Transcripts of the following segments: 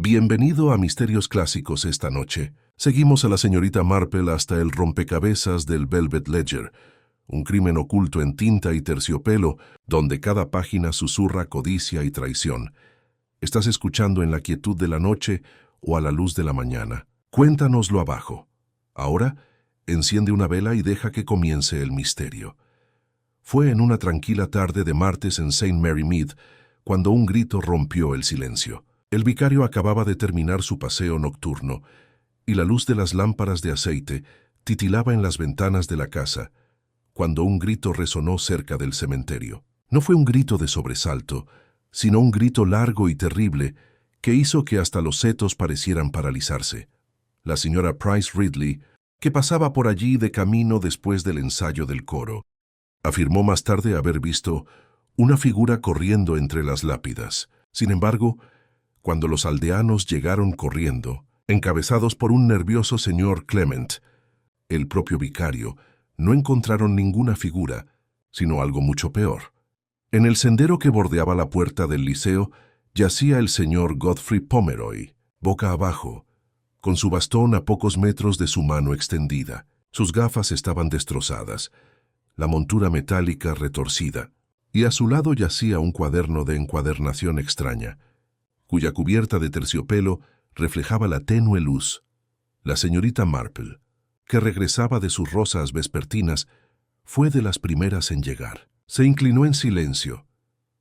Bienvenido a Misterios Clásicos esta noche. Seguimos a la señorita Marple hasta el rompecabezas del Velvet Ledger, un crimen oculto en tinta y terciopelo, donde cada página susurra codicia y traición. ¿Estás escuchando en la quietud de la noche o a la luz de la mañana? Cuéntanoslo abajo. Ahora, enciende una vela y deja que comience el misterio. Fue en una tranquila tarde de martes en St. Mary Mead, cuando un grito rompió el silencio. El vicario acababa de terminar su paseo nocturno, y la luz de las lámparas de aceite titilaba en las ventanas de la casa, cuando un grito resonó cerca del cementerio. No fue un grito de sobresalto, sino un grito largo y terrible que hizo que hasta los setos parecieran paralizarse. La señora Price Ridley, que pasaba por allí de camino después del ensayo del coro, afirmó más tarde haber visto una figura corriendo entre las lápidas. Sin embargo, cuando los aldeanos llegaron corriendo, encabezados por un nervioso señor Clement, el propio vicario, no encontraron ninguna figura, sino algo mucho peor. En el sendero que bordeaba la puerta del liceo yacía el señor Godfrey Pomeroy, boca abajo, con su bastón a pocos metros de su mano extendida. Sus gafas estaban destrozadas, la montura metálica retorcida, y a su lado yacía un cuaderno de encuadernación extraña, cuya cubierta de terciopelo reflejaba la tenue luz. La señorita Marple, que regresaba de sus rosas vespertinas, fue de las primeras en llegar. Se inclinó en silencio,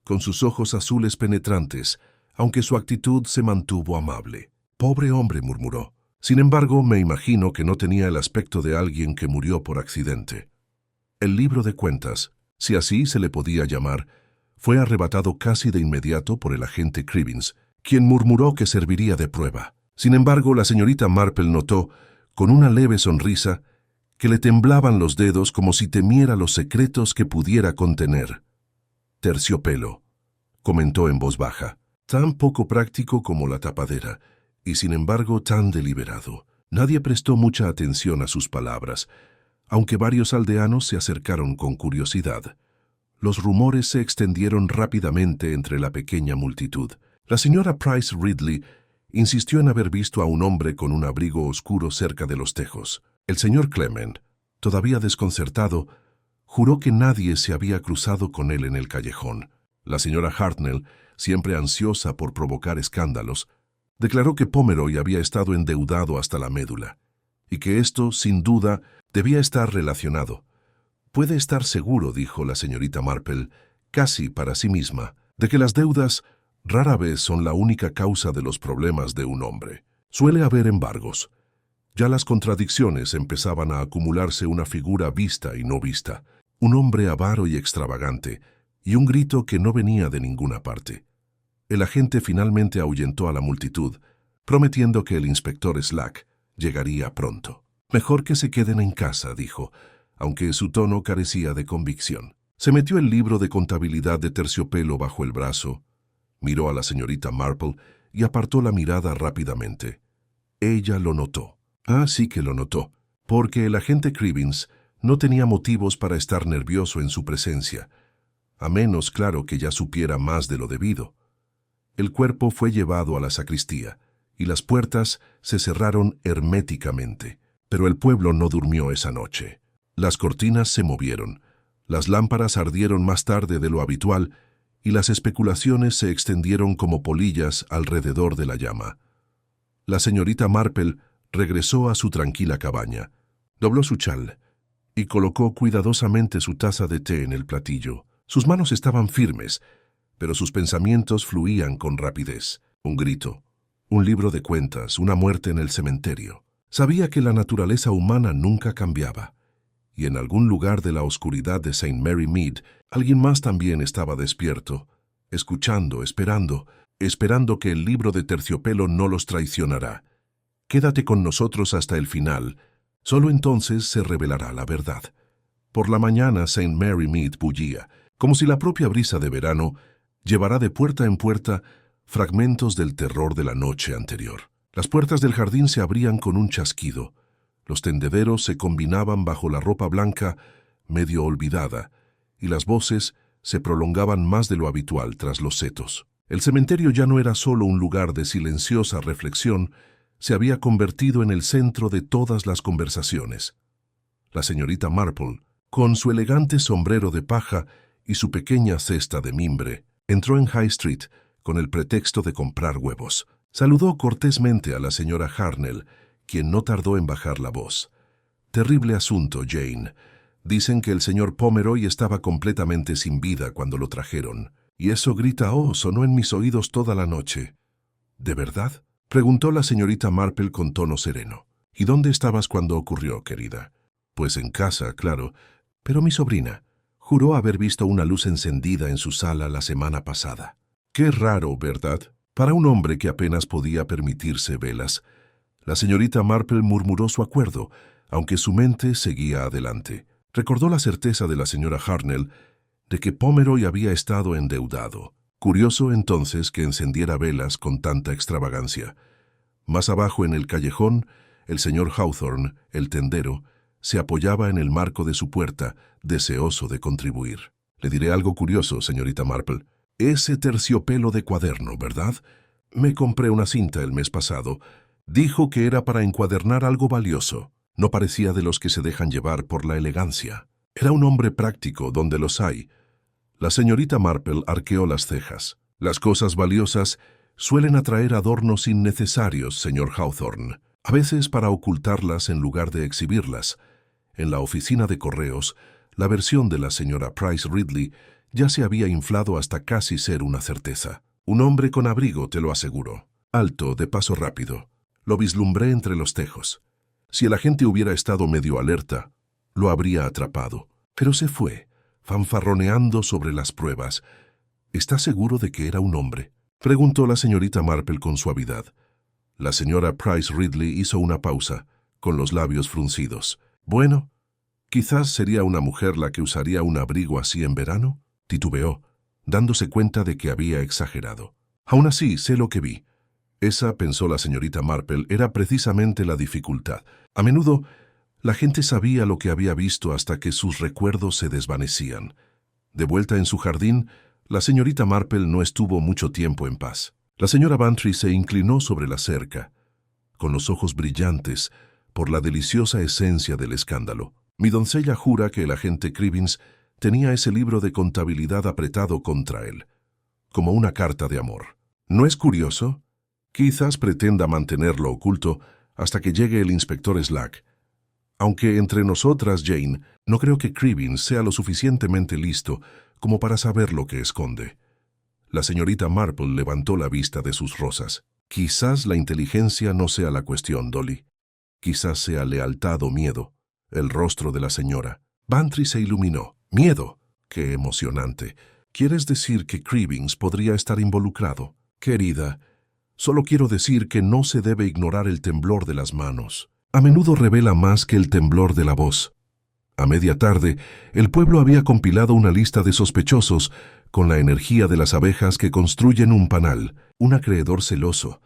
con sus ojos azules penetrantes, aunque su actitud se mantuvo amable. «Pobre hombre», murmuró. «Sin embargo, me imagino que no tenía el aspecto de alguien que murió por accidente». El libro de cuentas, si así se le podía llamar, fue arrebatado casi de inmediato por el agente Cribbins, quien murmuró que serviría de prueba. Sin embargo, la señorita Marple notó, con una leve sonrisa, que le temblaban los dedos como si temiera los secretos que pudiera contener. «Terciopelo», comentó en voz baja, tan poco práctico como la tapadera, y sin embargo tan deliberado. Nadie prestó mucha atención a sus palabras, aunque varios aldeanos se acercaron con curiosidad. Los rumores se extendieron rápidamente entre la pequeña multitud. La señora Price Ridley insistió en haber visto a un hombre con un abrigo oscuro cerca de los tejos. El señor Clement, todavía desconcertado, juró que nadie se había cruzado con él en el callejón. La señora Hartnell, siempre ansiosa por provocar escándalos, declaró que Pomeroy había estado endeudado hasta la médula, y que esto, sin duda, debía estar relacionado. «Puede estar seguro», dijo la señorita Marple, casi para sí misma, «de que las deudas rara vez son la única causa de los problemas de un hombre. Suele haber embargos». Ya las contradicciones empezaban a acumularse una figura vista y no vista, un hombre avaro y extravagante, y un grito que no venía de ninguna parte. El agente finalmente ahuyentó a la multitud, prometiendo que el inspector Slack llegaría pronto. «Mejor que se queden en casa», dijo, aunque su tono carecía de convicción. Se metió el libro de contabilidad de terciopelo bajo el brazo, miró a la señorita Marple y apartó la mirada rápidamente. Ella lo notó. Ah, sí que lo notó, porque el agente Cribbins no tenía motivos para estar nervioso en su presencia, a menos, claro, que ya supiera más de lo debido. El cuerpo fue llevado a la sacristía, y las puertas se cerraron herméticamente. Pero el pueblo no durmió esa noche. Las cortinas se movieron, las lámparas ardieron más tarde de lo habitual, y las especulaciones se extendieron como polillas alrededor de la llama. La señorita Marple regresó a su tranquila cabaña, dobló su chal y colocó cuidadosamente su taza de té en el platillo. Sus manos estaban firmes, pero sus pensamientos fluían con rapidez. Un grito, un libro de cuentas, una muerte en el cementerio. Sabía que la naturaleza humana nunca cambiaba, y en algún lugar de la oscuridad de St. Mary Mead, alguien más también estaba despierto, escuchando, esperando que el libro de terciopelo no los traicionará. «Quédate con nosotros hasta el final, solo entonces se revelará la verdad». Por la mañana St. Mary Mead bullía, como si la propia brisa de verano llevará de puerta en puerta fragmentos del terror de la noche anterior. Las puertas del jardín se abrían con un chasquido, los tendederos se combinaban bajo la ropa blanca medio olvidada, y las voces se prolongaban más de lo habitual tras los setos. El cementerio ya no era solo un lugar de silenciosa reflexión, se había convertido en el centro de todas las conversaciones. La señorita Marple, con su elegante sombrero de paja y su pequeña cesta de mimbre, entró en High Street con el pretexto de comprar huevos. Saludó cortésmente a la señora Harnell, quien no tardó en bajar la voz. «Terrible asunto, Jane. Dicen que el señor Pomeroy estaba completamente sin vida cuando lo trajeron. Y eso grita sonó en mis oídos toda la noche». «¿De verdad?», preguntó la señorita Marple con tono sereno. «¿Y dónde estabas cuando ocurrió, querida?». «Pues en casa, claro. Pero mi sobrina juró haber visto una luz encendida en su sala la semana pasada». «Qué raro, ¿verdad?». Para un hombre que apenas podía permitirse velas. La señorita Marple murmuró su acuerdo, aunque su mente seguía adelante. Recordó la certeza de la señora Harnell de que Pomeroy había estado endeudado. Curioso entonces que encendiera velas con tanta extravagancia. Más abajo en el callejón, el señor Hawthorne, el tendero, se apoyaba en el marco de su puerta, deseoso de contribuir. «Le diré algo curioso, señorita Marple. Ese terciopelo de cuaderno, ¿verdad? Me compré una cinta el mes pasado. Dijo que era para encuadernar algo valioso. No parecía de los que se dejan llevar por la elegancia. Era un hombre práctico donde los hay». La señorita Marple arqueó las cejas. «Las cosas valiosas suelen atraer adornos innecesarios, señor Hawthorne, a veces para ocultarlas en lugar de exhibirlas. En la oficina de correos, la versión de la señora Price Ridley ya se había inflado hasta casi ser una certeza. Un hombre con abrigo, te lo aseguro. Alto, de paso rápido. Lo vislumbré entre los tejos. Si el agente hubiera estado medio alerta, lo habría atrapado. Pero se fue, fanfarroneando sobre las pruebas. ¿Está seguro de que era un hombre?», preguntó la señorita Marple con suavidad. La señora Price Ridley hizo una pausa, con los labios fruncidos. «Bueno, quizás sería una mujer la que usaría un abrigo así en verano», titubeó, dándose cuenta de que había exagerado. «Aún así, sé lo que vi». Esa, pensó la señorita Marple, era precisamente la dificultad. A menudo, la gente sabía lo que había visto hasta que sus recuerdos se desvanecían. De vuelta en su jardín, la señorita Marple no estuvo mucho tiempo en paz. La señora Bantry se inclinó sobre la cerca, con los ojos brillantes por la deliciosa esencia del escándalo. «Mi doncella jura que el agente Cribbins tenía ese libro de contabilidad apretado contra él, como una carta de amor. ¿No es curioso? Quizás pretenda mantenerlo oculto hasta que llegue el inspector Slack. Aunque entre nosotras, Jane, no creo que Cribbins sea lo suficientemente listo como para saber lo que esconde». La señorita Marple levantó la vista de sus rosas. «Quizás la inteligencia no sea la cuestión, Dolly. Quizás sea lealtad o miedo». El rostro de la señora Bantry se iluminó. «¿Miedo? ¡Qué emocionante! ¿Quieres decir que Cribbins podría estar involucrado?». «Querida, solo quiero decir que no se debe ignorar el temblor de las manos. A menudo revela más que el temblor de la voz». A media tarde, el pueblo había compilado una lista de sospechosos con la energía de las abejas que construyen un panal, un acreedor celoso,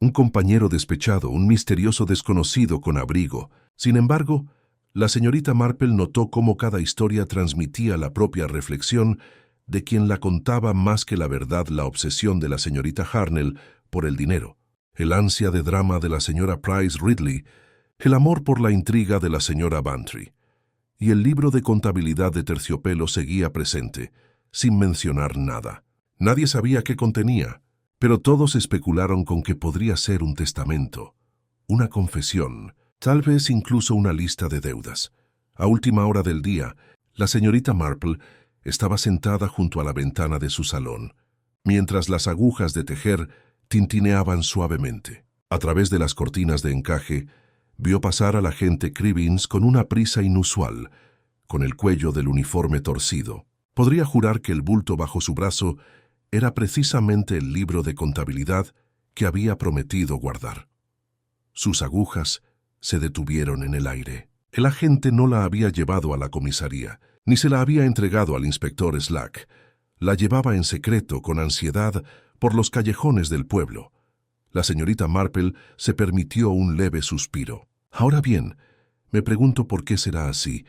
un compañero despechado, un misterioso desconocido con abrigo. Sin embargo, la señorita Marple notó cómo cada historia transmitía la propia reflexión de quien la contaba más que la verdad, la obsesión de la señorita Harnell por el dinero, el ansia de drama de la señora Price Ridley, el amor por la intriga de la señora Bantry. Y el libro de contabilidad de terciopelo seguía presente, sin mencionar nada. Nadie sabía qué contenía, pero todos especularon con que podría ser un testamento, una confesión, tal vez incluso una lista de deudas. A última hora del día, la señorita Marple estaba sentada junto a la ventana de su salón, mientras las agujas de tejer tintineaban suavemente. A través de las cortinas de encaje, vio pasar al agente Cribbins con una prisa inusual, con el cuello del uniforme torcido. Podría jurar que el bulto bajo su brazo era precisamente el libro de contabilidad que había prometido guardar. Sus agujas se detuvieron en el aire. El agente no la había llevado a la comisaría, ni se la había entregado al inspector Slack. La llevaba en secreto, con ansiedad, por los callejones del pueblo. La señorita Marple se permitió un leve suspiro. «Ahora bien, me pregunto por qué será así».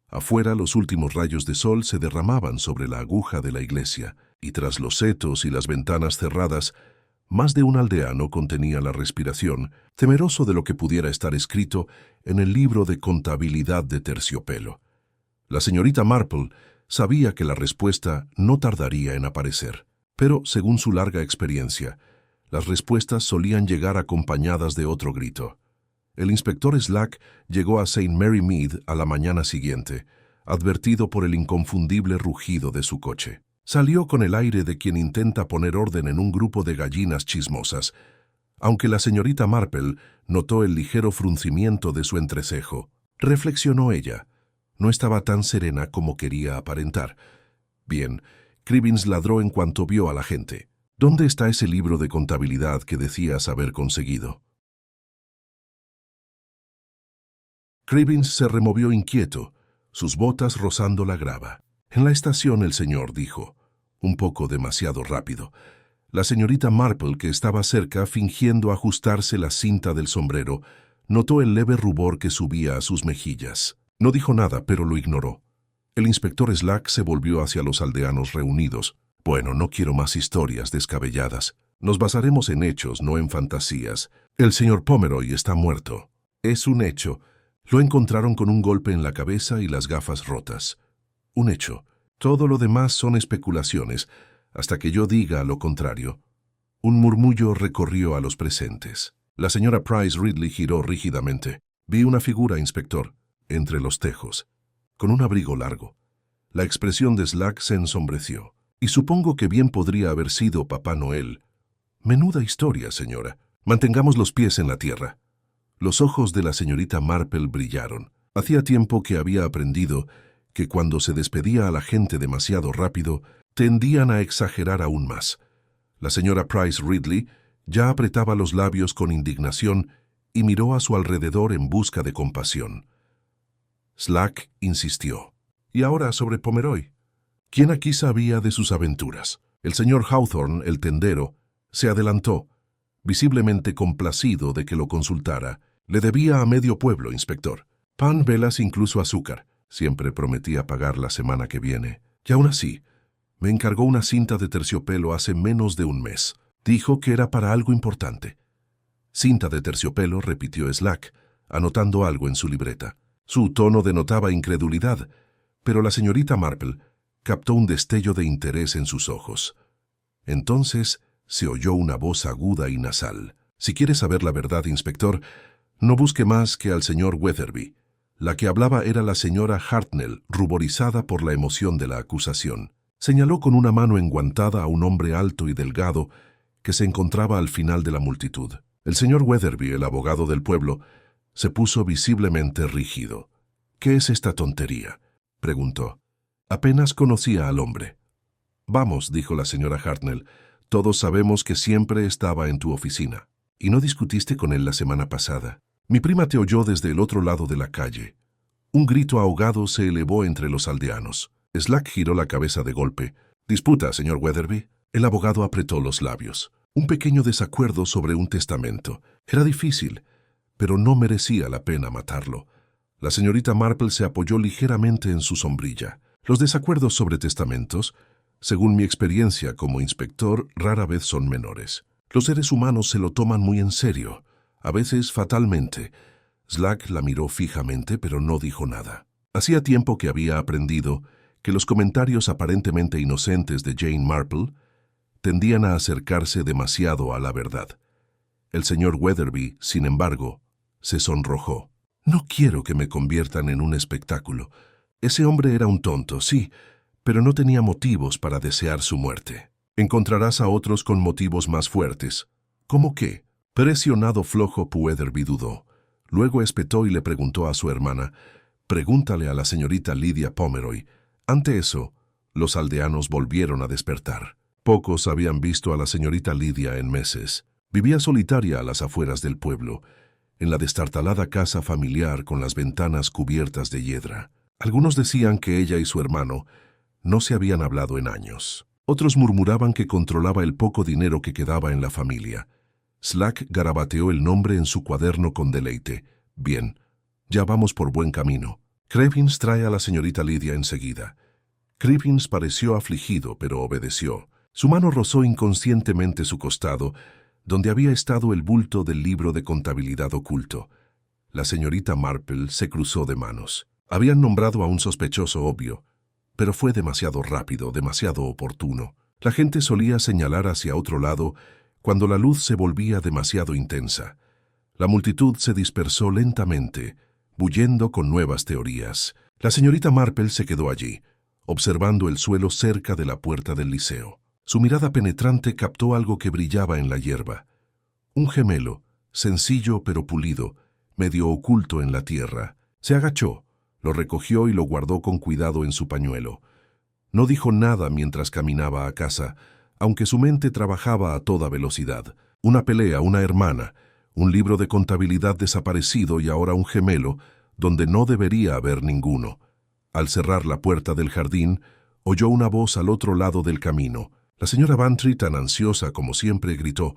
Afuera, los últimos rayos de sol se derramaban sobre la aguja de la iglesia. y tras los setos y las ventanas cerradas, más de un aldeano contenía la respiración, temeroso de lo que pudiera estar escrito en el libro de contabilidad de Terciopelo. La señorita Marple sabía que la respuesta no tardaría en aparecer, pero, según su larga experiencia, las respuestas solían llegar acompañadas de otro grito. El inspector Slack llegó a St. Mary Mead a la mañana siguiente, advertido por el inconfundible rugido de su coche. Salió con el aire de quien intenta poner orden en un grupo de gallinas chismosas, aunque la señorita Marple notó el ligero fruncimiento de su entrecejo. Reflexionó ella. No estaba tan serena como quería aparentar. Bien, Cribbins ladró en cuanto vio a la gente. ¿Dónde está ese libro de contabilidad que decías haber conseguido? Cribbins se removió inquieto, sus botas rozando la grava. En la estación el señor dijo, un poco demasiado rápido. La señorita Marple, que estaba cerca fingiendo ajustarse la cinta del sombrero, notó el leve rubor que subía a sus mejillas. No dijo nada, pero lo ignoró. El inspector Slack se volvió hacia los aldeanos reunidos. Bueno, no quiero más historias descabelladas. Nos basaremos en hechos, no en fantasías. El señor Pomeroy está muerto. Es un hecho. Lo encontraron con un golpe en la cabeza y las gafas rotas. Un hecho. Todo lo demás son especulaciones, hasta que yo diga lo contrario. Un murmullo recorrió a los presentes. La señora Price Ridley giró rígidamente. Vi una figura, inspector, entre los tejos, con un abrigo largo. La expresión de Slack se ensombreció. Y supongo que bien podría haber sido Papá Noel. Menuda historia, señora. Mantengamos los pies en la tierra. Los ojos de la señorita Marple brillaron. Hacía tiempo que había aprendido que cuando se despedía a la gente demasiado rápido, tendían a exagerar aún más. La señora Price Ridley ya apretaba los labios con indignación y miró a su alrededor en busca de compasión. Slack insistió. ¿Y ahora sobre Pomeroy? ¿Quién aquí sabía de sus aventuras? El señor Hawthorne, el tendero, se adelantó, visiblemente complacido de que lo consultara. Le debía a medio pueblo, inspector. Pan, velas, incluso azúcar. Siempre prometía pagar la semana que viene. Y aún así, me encargó una cinta de terciopelo hace menos de un mes. Dijo que era para algo importante. Cinta de terciopelo, repitió Slack, anotando algo en su libreta. Su tono denotaba incredulidad, pero la señorita Marple captó un destello de interés en sus ojos. Entonces se oyó una voz aguda y nasal. Si quiere saber la verdad, inspector, no busque más que al señor Weatherby. La que hablaba era la señora Hartnell, ruborizada por la emoción de la acusación. Señaló con una mano enguantada a un hombre alto y delgado que se encontraba al final de la multitud. El señor Weatherby, el abogado del pueblo, se puso visiblemente rígido. «¿Qué es esta tontería?», preguntó. Apenas conocía al hombre. «Vamos», dijo la señora Hartnell, «todos sabemos que siempre estaba en tu oficina. ¿Y no discutiste con él la semana pasada? Mi prima te oyó desde el otro lado de la calle». Un grito ahogado se elevó entre los aldeanos. Slack giró la cabeza de golpe. «¿Disputa, señor Weatherby?» El abogado apretó los labios. Un pequeño desacuerdo sobre un testamento. Era difícil, pero no merecía la pena matarlo. La señorita Marple se apoyó ligeramente en su sombrilla. Los desacuerdos sobre testamentos, según mi experiencia como inspector, rara vez son menores. Los seres humanos se lo toman muy en serio, a veces fatalmente. Slack la miró fijamente, pero no dijo nada. Hacía tiempo que había aprendido que los comentarios aparentemente inocentes de Jane Marple tendían a acercarse demasiado a la verdad. El señor Weatherby, sin embargo, se sonrojó. «No quiero que me conviertan en un espectáculo. Ese hombre era un tonto, sí, pero no tenía motivos para desear su muerte. Encontrarás a otros con motivos más fuertes». «¿Cómo qué?». Presionado flojo, Weatherby dudó. Luego espetó y le preguntó a su hermana, «Pregúntale a la señorita Lydia Pomeroy». Ante eso, los aldeanos volvieron a despertar. Pocos habían visto a la señorita Lydia en meses. Vivía solitaria a las afueras del pueblo, en la destartalada casa familiar con las ventanas cubiertas de hiedra. Algunos decían que ella y su hermano no se habían hablado en años. Otros murmuraban que controlaba el poco dinero que quedaba en la familia. Slack garabateó el nombre en su cuaderno con deleite. «Bien, ya vamos por buen camino. Cribbins trae a la señorita Lydia enseguida». Cribbins pareció afligido, pero obedeció. Su mano rozó inconscientemente su costado, donde había estado el bulto del libro de contabilidad oculto. La señorita Marple se cruzó de manos. Habían nombrado a un sospechoso obvio, pero fue demasiado rápido, demasiado oportuno. La gente solía señalar hacia otro lado cuando la luz se volvía demasiado intensa. La multitud se dispersó lentamente, bullendo con nuevas teorías. La señorita Marple se quedó allí, observando el suelo cerca de la puerta del liceo. Su mirada penetrante captó algo que brillaba en la hierba. Un gemelo, sencillo pero pulido, medio oculto en la tierra. Se agachó, lo recogió y lo guardó con cuidado en su pañuelo. No dijo nada mientras caminaba a casa, aunque su mente trabajaba a toda velocidad. Una pelea, una hermana, un libro de contabilidad desaparecido y ahora un gemelo, donde no debería haber ninguno. Al cerrar la puerta del jardín, oyó una voz al otro lado del camino. La señora Bantry, tan ansiosa como siempre, gritó: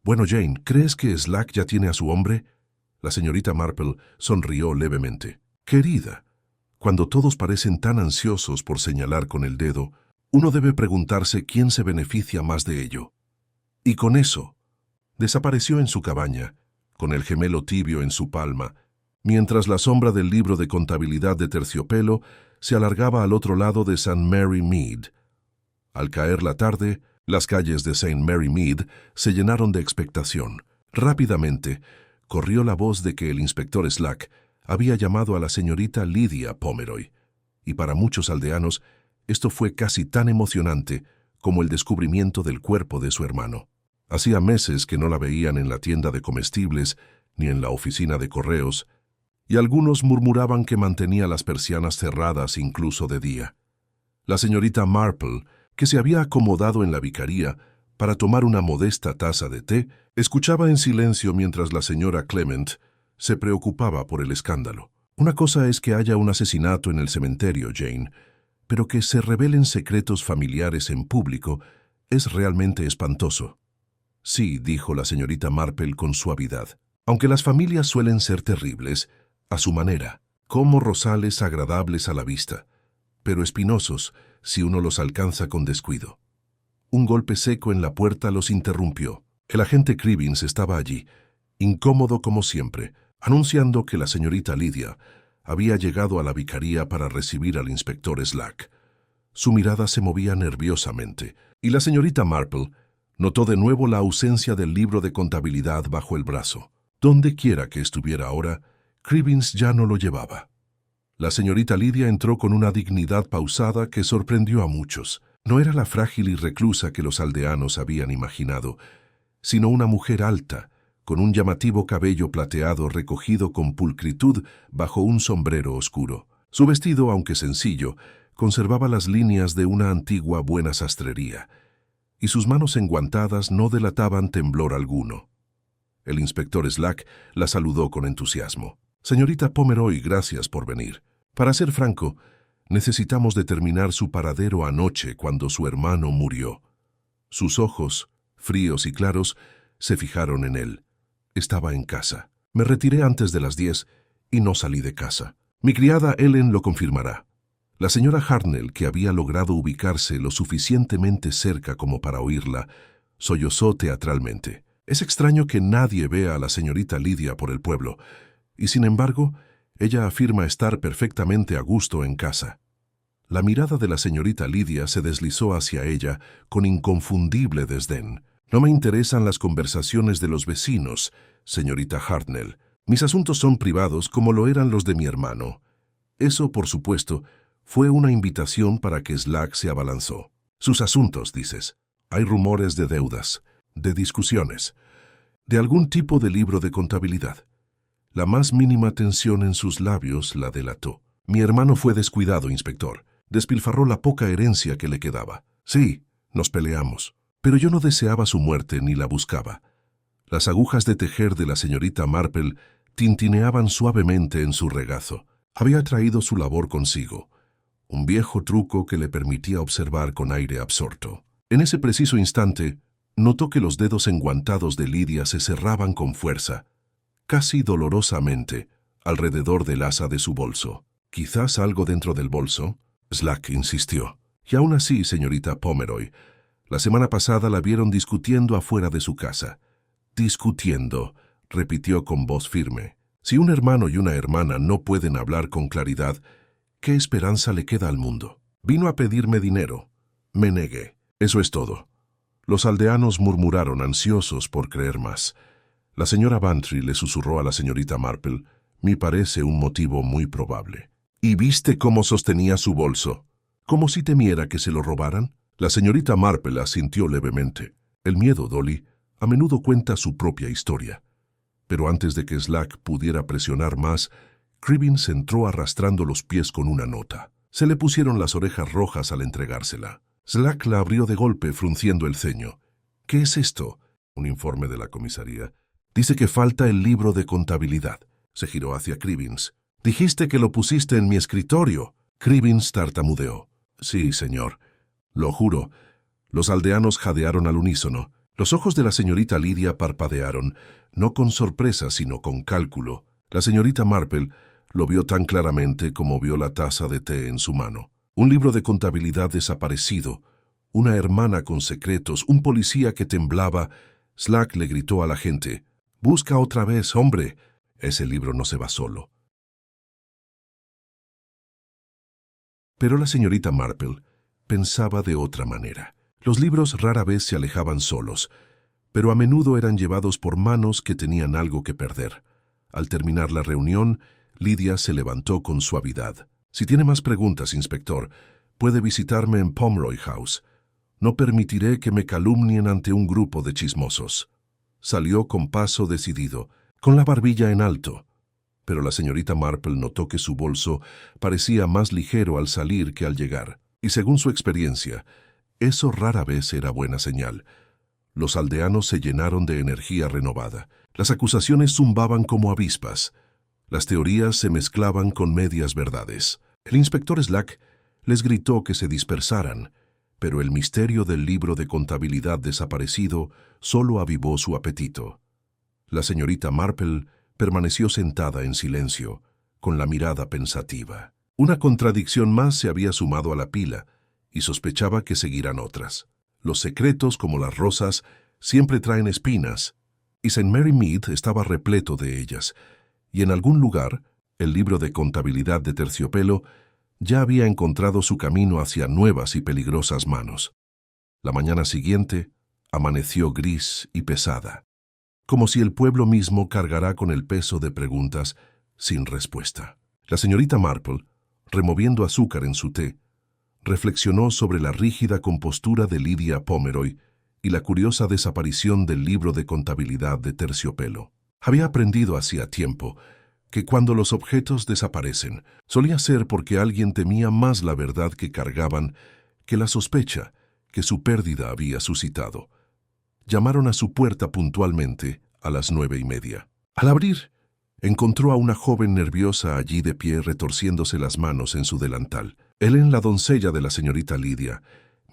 «Bueno, Jane, ¿crees que Slack ya tiene a su hombre?» La señorita Marple sonrió levemente. «Querida, cuando todos parecen tan ansiosos por señalar con el dedo, uno debe preguntarse quién se beneficia más de ello». Y con eso, desapareció en su cabaña, con el gemelo tibio en su palma, mientras la sombra del libro de contabilidad de terciopelo se alargaba al otro lado de St. Mary Mead. Al caer la tarde, las calles de St. Mary Mead se llenaron de expectación. Rápidamente, corrió la voz de que el inspector Slack había llamado a la señorita Lydia Pomeroy, y para muchos aldeanos esto fue casi tan emocionante como el descubrimiento del cuerpo de su hermano. Hacía meses que no la veían en la tienda de comestibles ni en la oficina de correos, y algunos murmuraban que mantenía las persianas cerradas incluso de día. La señorita Marple, que se había acomodado en la vicaría para tomar una modesta taza de té, escuchaba en silencio mientras la señora Clement se preocupaba por el escándalo. Una cosa es que haya un asesinato en el cementerio, Jane, pero que se revelen secretos familiares en público es realmente espantoso. Sí, dijo la señorita Marple con suavidad. Aunque las familias suelen ser terribles, a su manera, como rosales agradables a la vista, pero espinosos si uno los alcanza con descuido. Un golpe seco en la puerta los interrumpió. El agente Cribbins estaba allí, incómodo como siempre, anunciando que la señorita Lydia había llegado a la vicaría para recibir al inspector Slack. Su mirada se movía nerviosamente, y la señorita Marple notó de nuevo la ausencia del libro de contabilidad bajo el brazo. Donde quiera que estuviera ahora, Cribbins ya no lo llevaba. La señorita Lydia entró con una dignidad pausada que sorprendió a muchos. No era la frágil y reclusa que los aldeanos habían imaginado, sino una mujer alta, con un llamativo cabello plateado recogido con pulcritud bajo un sombrero oscuro. Su vestido, aunque sencillo, conservaba las líneas de una antigua buena sastrería, y sus manos enguantadas no delataban temblor alguno. El inspector Slack la saludó con entusiasmo. «Señorita Pomeroy, gracias por venir. Para ser franco, necesitamos determinar su paradero anoche cuando su hermano murió». Sus ojos, fríos y claros, se fijaron en él. Estaba en casa. Me retiré antes de las 10 y no salí de casa. Mi criada Ellen lo confirmará. La señora Hartnell, que había logrado ubicarse lo suficientemente cerca como para oírla, sollozó teatralmente. Es extraño que nadie vea a la señorita Lydia por el pueblo, y sin embargo, ella afirma estar perfectamente a gusto en casa. La mirada de la señorita Lydia se deslizó hacia ella con inconfundible desdén. «No me interesan las conversaciones de los vecinos, señorita Hartnell. Mis asuntos son privados como lo eran los de mi hermano». Eso, por supuesto, fue una invitación para que Slack se abalanzó. «Sus asuntos, dices. Hay rumores de deudas, de discusiones, de algún tipo de libro de contabilidad». La más mínima tensión en sus labios la delató. «Mi hermano fue descuidado, inspector. Despilfarró la poca herencia que le quedaba. Sí, nos peleamos. Pero yo no deseaba su muerte ni la buscaba». Las agujas de tejer de la señorita Marple tintineaban suavemente en su regazo. Había traído su labor consigo, un viejo truco que le permitía observar con aire absorto. En ese preciso instante, notó que los dedos enguantados de Lydia se cerraban con fuerza, casi dolorosamente, alrededor del asa de su bolso. «Quizás algo dentro del bolso», Slack insistió. Y aún así, señorita Pomeroy, la semana pasada la vieron discutiendo afuera de su casa. Discutiendo, repitió con voz firme. Si un hermano y una hermana no pueden hablar con claridad, ¿qué esperanza le queda al mundo? Vino a pedirme dinero. Me negué. Eso es todo. Los aldeanos murmuraron ansiosos por creer más. La señora Bantry le susurró a la señorita Marple: «Me parece un motivo muy probable». ¿Y viste cómo sostenía su bolso? ¿Como si temiera que se lo robaran? La señorita Marple asintió levemente. El miedo, Dolly, a menudo cuenta su propia historia. Pero antes de que Slack pudiera presionar más, Cribbins entró arrastrando los pies con una nota. Se le pusieron las orejas rojas al entregársela. Slack la abrió de golpe, frunciendo el ceño. «¿Qué es esto?» «Un informe de la comisaría. Dice que falta el libro de contabilidad». Se giró hacia Cribbins. «Dijiste que lo pusiste en mi escritorio». Cribbins tartamudeó. «Sí, señor. Lo juro». Los aldeanos jadearon al unísono. Los ojos de la señorita Lydia parpadearon, no con sorpresa, sino con cálculo. La señorita Marple lo vio tan claramente como vio la taza de té en su mano. Un libro de contabilidad desaparecido, una hermana con secretos, un policía que temblaba. Slack le gritó a la gente: «Busca otra vez, hombre. Ese libro no se va solo». Pero la señorita Marple pensaba de otra manera. Los libros rara vez se alejaban solos, pero a menudo eran llevados por manos que tenían algo que perder. Al terminar la reunión, Lydia se levantó con suavidad. «Si tiene más preguntas, inspector, puede visitarme en Pomeroy House. No permitiré que me calumnien ante un grupo de chismosos». Salió con paso decidido, con la barbilla en alto. Pero la señorita Marple notó que su bolso parecía más ligero al salir que al llegar, y según su experiencia, eso rara vez era buena señal. Los aldeanos se llenaron de energía renovada. Las acusaciones zumbaban como avispas. Las teorías se mezclaban con medias verdades. El inspector Slack les gritó que se dispersaran, pero el misterio del libro de contabilidad desaparecido solo avivó su apetito. La señorita Marple permaneció sentada en silencio, con la mirada pensativa. Una contradicción más se había sumado a la pila, y sospechaba que seguirán otras. Los secretos, como las rosas, siempre traen espinas, y St. Mary Mead estaba repleto de ellas, y en algún lugar, el libro de contabilidad de Terciopelo ya había encontrado su camino hacia nuevas y peligrosas manos. La mañana siguiente amaneció gris y pesada, como si el pueblo mismo cargará con el peso de preguntas sin respuesta. La señorita Marple, removiendo azúcar en su té, reflexionó sobre la rígida compostura de Lydia Pomeroy y la curiosa desaparición del libro de contabilidad de Terciopelo. Había aprendido hacía tiempo que cuando los objetos desaparecen, solía ser porque alguien temía más la verdad que cargaban que la sospecha que su pérdida había suscitado. Llamaron a su puerta puntualmente a las 9:30. Al abrir, encontró a una joven nerviosa allí de pie retorciéndose las manos en su delantal. Ellen, la doncella de la señorita Lydia,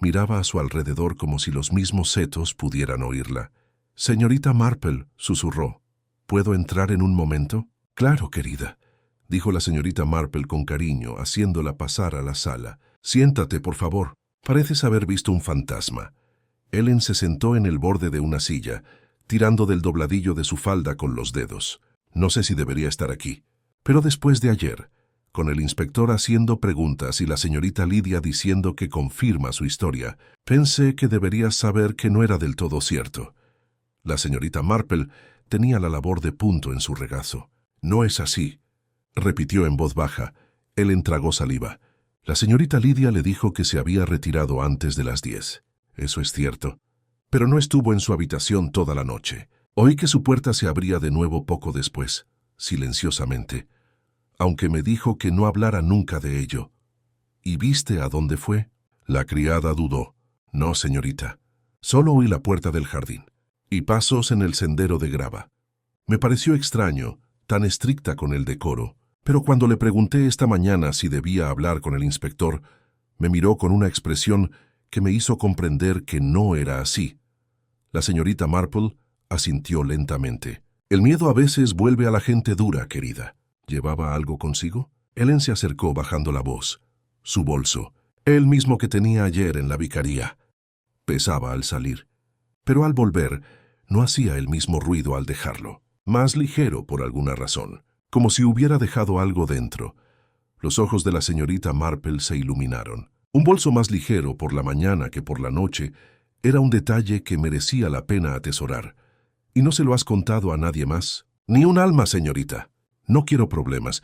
miraba a su alrededor como si los mismos setos pudieran oírla. «Señorita Marple», susurró, «¿puedo entrar en un momento?» «Claro, querida», dijo la señorita Marple con cariño, haciéndola pasar a la sala. «Siéntate, por favor. Pareces haber visto un fantasma». Ellen se sentó en el borde de una silla, tirando del dobladillo de su falda con los dedos. «No sé si debería estar aquí, pero después de ayer, con el inspector haciendo preguntas y la señorita Lydia diciendo que confirma su historia, pensé que deberías saber que no era del todo cierto». La señorita Marple tenía la labor de punto en su regazo. «No es así», repitió en voz baja. Ellen tragó saliva. La señorita Lydia le dijo que se había retirado antes de las 10. «Eso es cierto. Pero no estuvo en su habitación toda la noche. Oí que su puerta se abría de nuevo poco después, silenciosamente, aunque me dijo que no hablara nunca de ello». «¿Y viste a dónde fue?» La criada dudó. «No, señorita. Solo oí la puerta del jardín y pasos en el sendero de grava. Me pareció extraño, tan estricta con el decoro, pero cuando le pregunté esta mañana si debía hablar con el inspector, me miró con una expresión que me hizo comprender que no era así». La señorita Marple asintió lentamente. «El miedo a veces vuelve a la gente dura, querida». «¿Llevaba algo consigo?» Ellen se acercó bajando la voz. «Su bolso». el mismo que tenía ayer en la vicaría. Pesaba al salir, pero al volver no hacía el mismo ruido al dejarlo, más ligero por alguna razón, como si hubiera dejado algo dentro. Los ojos de la señorita Marple se iluminaron. Un bolso más ligero por la mañana que por la noche era un detalle que merecía la pena atesorar. ¿Y no se lo has contado a nadie más? Ni un alma, señorita. No quiero problemas.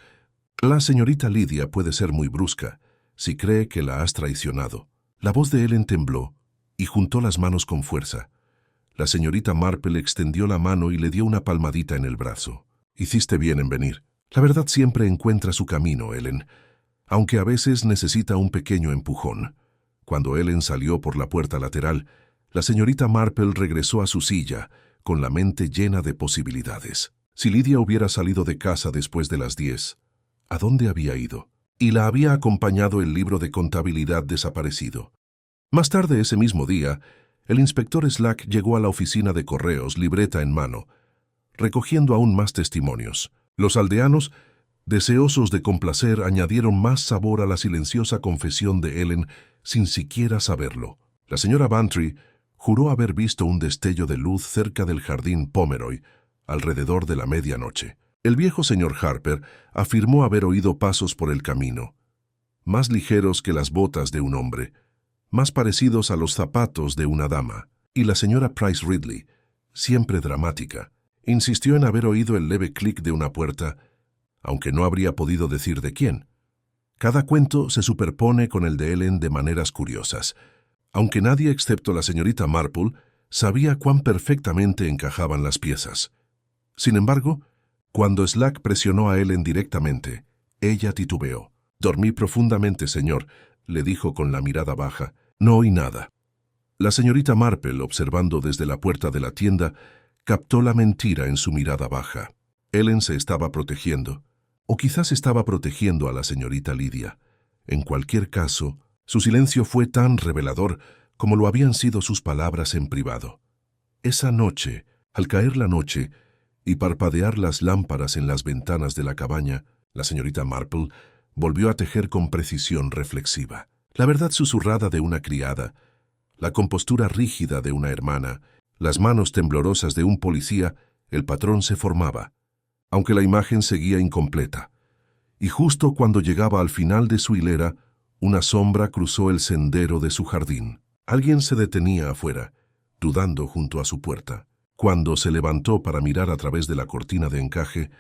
La señorita Lydia puede ser muy brusca si cree que la has traicionado. La voz de Ellen tembló y juntó las manos con fuerza. La señorita Marple extendió la mano y le dio una palmadita en el brazo. Hiciste bien en venir. La verdad siempre encuentra su camino, Ellen, aunque a veces necesita un pequeño empujón. Cuando Ellen salió por la puerta lateral, la señorita Marple regresó a su silla, con la mente llena de posibilidades. Si Lydia hubiera salido de casa después de las 10, ¿a dónde había ido? Y la había acompañado el libro de contabilidad desaparecido. Más tarde ese mismo día, el inspector Slack llegó a la oficina de correos, libreta en mano, recogiendo aún más testimonios. Los aldeanos, deseosos de complacer, añadieron más sabor a la silenciosa confesión de Ellen sin siquiera saberlo. La señora Bantry juró haber visto un destello de luz cerca del jardín Pomeroy, alrededor de la medianoche. El viejo señor Harper afirmó haber oído pasos por el camino, más ligeros que las botas de un hombre, más parecidos a los zapatos de una dama. Y la señora Price Ridley, siempre dramática, insistió en haber oído el leve clic de una puerta, aunque no habría podido decir de quién. Cada cuento se superpone con el de Ellen de maneras curiosas, aunque nadie excepto la señorita Marple sabía cuán perfectamente encajaban las piezas. Sin embargo, cuando Slack presionó a Ellen directamente, ella titubeó. «Dormí profundamente, señor», le dijo con la mirada baja. «No oí nada». La señorita Marple, observando desde la puerta de la tienda, captó la mentira en su mirada baja. Ellen se estaba protegiendo, o quizás estaba protegiendo a la señorita Lydia. En cualquier caso, su silencio fue tan revelador como lo habían sido sus palabras en privado. Esa noche, al caer la noche y parpadear las lámparas en las ventanas de la cabaña, la señorita Marple volvió a tejer con precisión reflexiva. La verdad susurrada de una criada, la compostura rígida de una hermana, las manos temblorosas de un policía, el patrón se formaba, aunque la imagen seguía incompleta. Y justo cuando llegaba al final de su hilera, una sombra cruzó el sendero de su jardín. Alguien se detenía afuera, dudando junto a su puerta. Cuando se levantó para mirar a través de la cortina de encaje,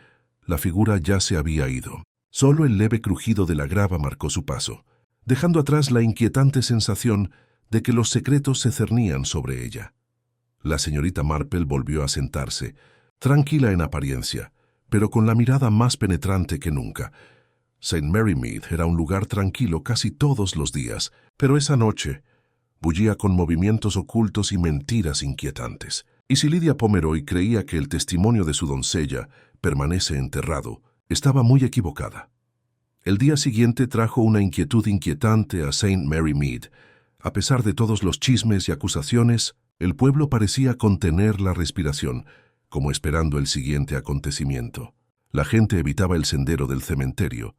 la figura ya se había ido. Solo el leve crujido de la grava marcó su paso, dejando atrás la inquietante sensación de que los secretos se cernían sobre ella. La señorita Marple volvió a sentarse, tranquila en apariencia, pero con la mirada más penetrante que nunca. St. Mary Mead era un lugar tranquilo casi todos los días, pero esa noche bullía con movimientos ocultos y mentiras inquietantes. Y si Lydia Pomeroy creía que el testimonio de su doncella permanece enterrado, estaba muy equivocada. El día siguiente trajo una inquietud inquietante a St. Mary Mead. A pesar de todos los chismes y acusaciones, el pueblo parecía contener la respiración, como esperando el siguiente acontecimiento. La gente evitaba el sendero del cementerio,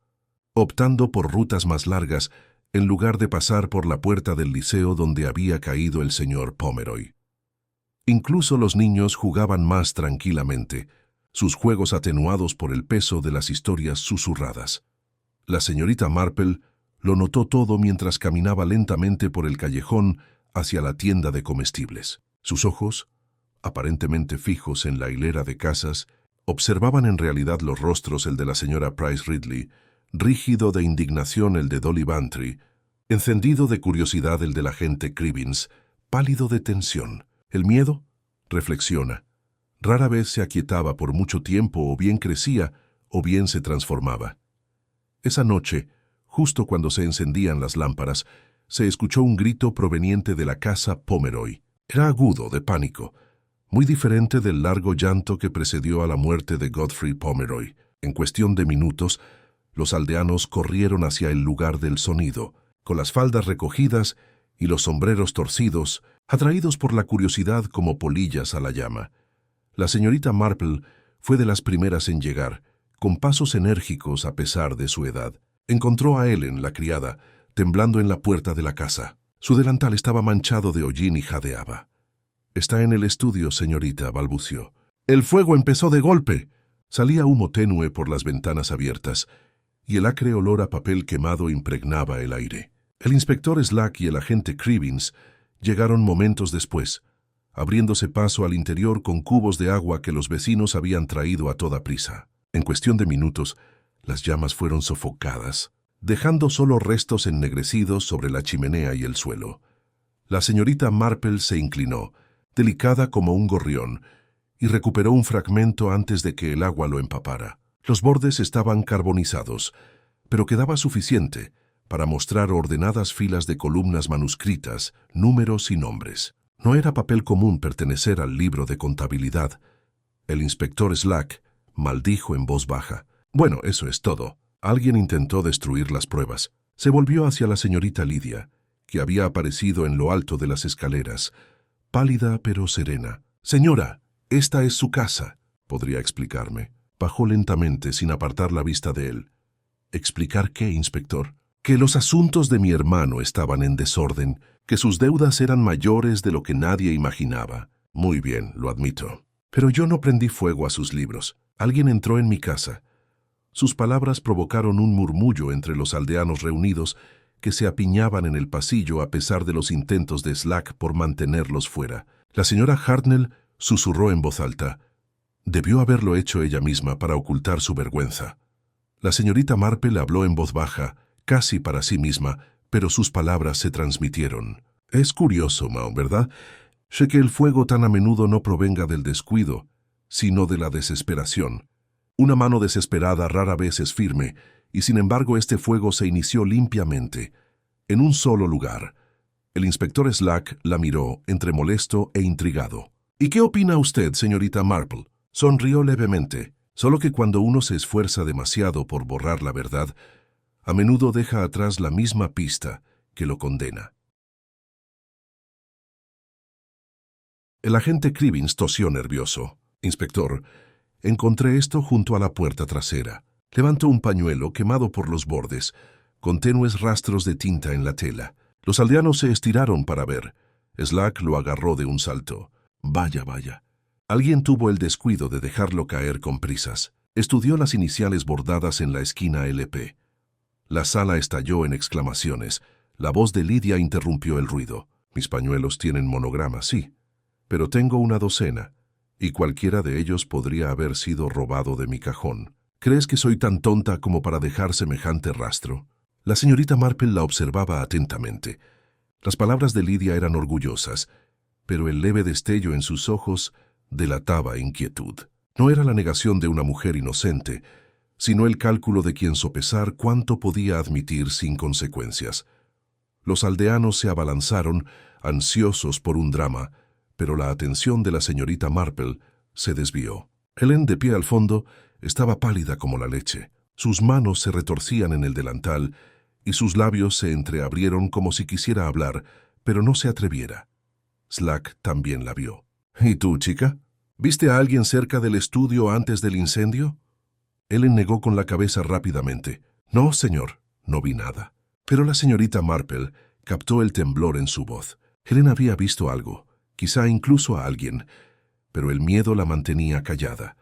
optando por rutas más largas en lugar de pasar por la puerta del liceo donde había caído el señor Pomeroy. Incluso los niños jugaban más tranquilamente, sus juegos atenuados por el peso de las historias susurradas. La señorita Marple lo notó todo mientras caminaba lentamente por el callejón hacia la tienda de comestibles. Sus ojos, aparentemente fijos en la hilera de casas, observaban en realidad los rostros, el de la señora Price Ridley, rígido de indignación el de Dolly Bantry, encendido de curiosidad el del agente Cribbins, pálido de tensión. El miedo, reflexiona, rara vez se aquietaba por mucho tiempo, o bien crecía o bien se transformaba. Esa noche, justo cuando se encendían las lámparas, se escuchó un grito proveniente de la casa Pomeroy. Era agudo, de pánico, muy diferente del largo llanto que precedió a la muerte de Godfrey Pomeroy. En cuestión de minutos, los aldeanos corrieron hacia el lugar del sonido, con las faldas recogidas y los sombreros torcidos, atraídos por la curiosidad como polillas a la llama. La señorita Marple fue de las primeras en llegar, con pasos enérgicos a pesar de su edad. Encontró a Ellen, la criada, temblando en la puerta de la casa. Su delantal estaba manchado de hollín y jadeaba. «Está en el estudio, señorita», balbució. El fuego empezó de golpe. Salía humo tenue por las ventanas abiertas, y el acre olor a papel quemado impregnaba el aire. El inspector Slack y el agente Cribbins llegaron momentos después, abriéndose paso al interior con cubos de agua que los vecinos habían traído a toda prisa. En cuestión de minutos, las llamas fueron sofocadas, dejando solo restos ennegrecidos sobre la chimenea y el suelo. La señorita Marple se inclinó, delicada como un gorrión, y recuperó un fragmento antes de que el agua lo empapara. Los bordes estaban carbonizados, pero quedaba suficiente para mostrar ordenadas filas de columnas manuscritas, números y nombres. No era papel común pertenecer al libro de contabilidad. El inspector Slack maldijo en voz baja. «Bueno, eso es todo». Alguien intentó destruir las pruebas. Se volvió hacia la señorita Lydia, que había aparecido en lo alto de las escaleras, pálida pero serena. «Señora, esta es su casa. ¿Podría explicarme?». Bajó lentamente sin apartar la vista de él. «¿Explicar qué, inspector?». «Que los asuntos de mi hermano estaban en desorden, que sus deudas eran mayores de lo que nadie imaginaba». «Muy bien, lo admito. Pero yo no prendí fuego a sus libros. Alguien entró en mi casa». Sus palabras provocaron un murmullo entre los aldeanos reunidos que se apiñaban en el pasillo a pesar de los intentos de Slack por mantenerlos fuera. La señora Hartnell susurró en voz alta. Debió haberlo hecho ella misma para ocultar su vergüenza. La señorita Marple habló en voz baja, casi para sí misma, pero sus palabras se transmitieron. «Es curioso, Mao, ¿verdad? Sé que el fuego tan a menudo no provenga del descuido, sino de la desesperación. Una mano desesperada rara vez es firme, y sin embargo este fuego se inició limpiamente, en un solo lugar». El inspector Slack la miró, entre molesto e intrigado. «¿Y qué opina usted, señorita Marple?». Sonrió levemente. «Solo que cuando uno se esfuerza demasiado por borrar la verdad, a menudo deja atrás la misma pista que lo condena». El agente Cribbins tosió nervioso. «Inspector, encontré esto junto a la puerta trasera». Levantó un pañuelo quemado por los bordes, con tenues rastros de tinta en la tela. Los aldeanos se estiraron para ver. Slack lo agarró de un salto. «Vaya, vaya». Alguien tuvo el descuido de dejarlo caer con prisas. Estudió las iniciales bordadas en la esquina LP. La sala estalló en exclamaciones. La voz de Lydia interrumpió el ruido. «Mis pañuelos tienen monogramas, sí, pero tengo una docena, y cualquiera de ellos podría haber sido robado de mi cajón. ¿Crees que soy tan tonta como para dejar semejante rastro?». La señorita Marple la observaba atentamente. Las palabras de Lydia eran orgullosas, pero el leve destello en sus ojos delataba inquietud. No era la negación de una mujer inocente, sino el cálculo de quien sopesar cuánto podía admitir sin consecuencias. Los aldeanos se abalanzaron, ansiosos por un drama, pero la atención de la señorita Marple se desvió. Helen, de pie al fondo, estaba pálida como la leche. Sus manos se retorcían en el delantal y sus labios se entreabrieron como si quisiera hablar, pero no se atreviera. Slack también la vio. «¿Y tú, chica? ¿Viste a alguien cerca del estudio antes del incendio?». Helen negó con la cabeza rápidamente. «No, señor, no vi nada». Pero la señorita Marple captó el temblor en su voz. Helen había visto algo, quizá incluso a alguien, pero el miedo la mantenía callada.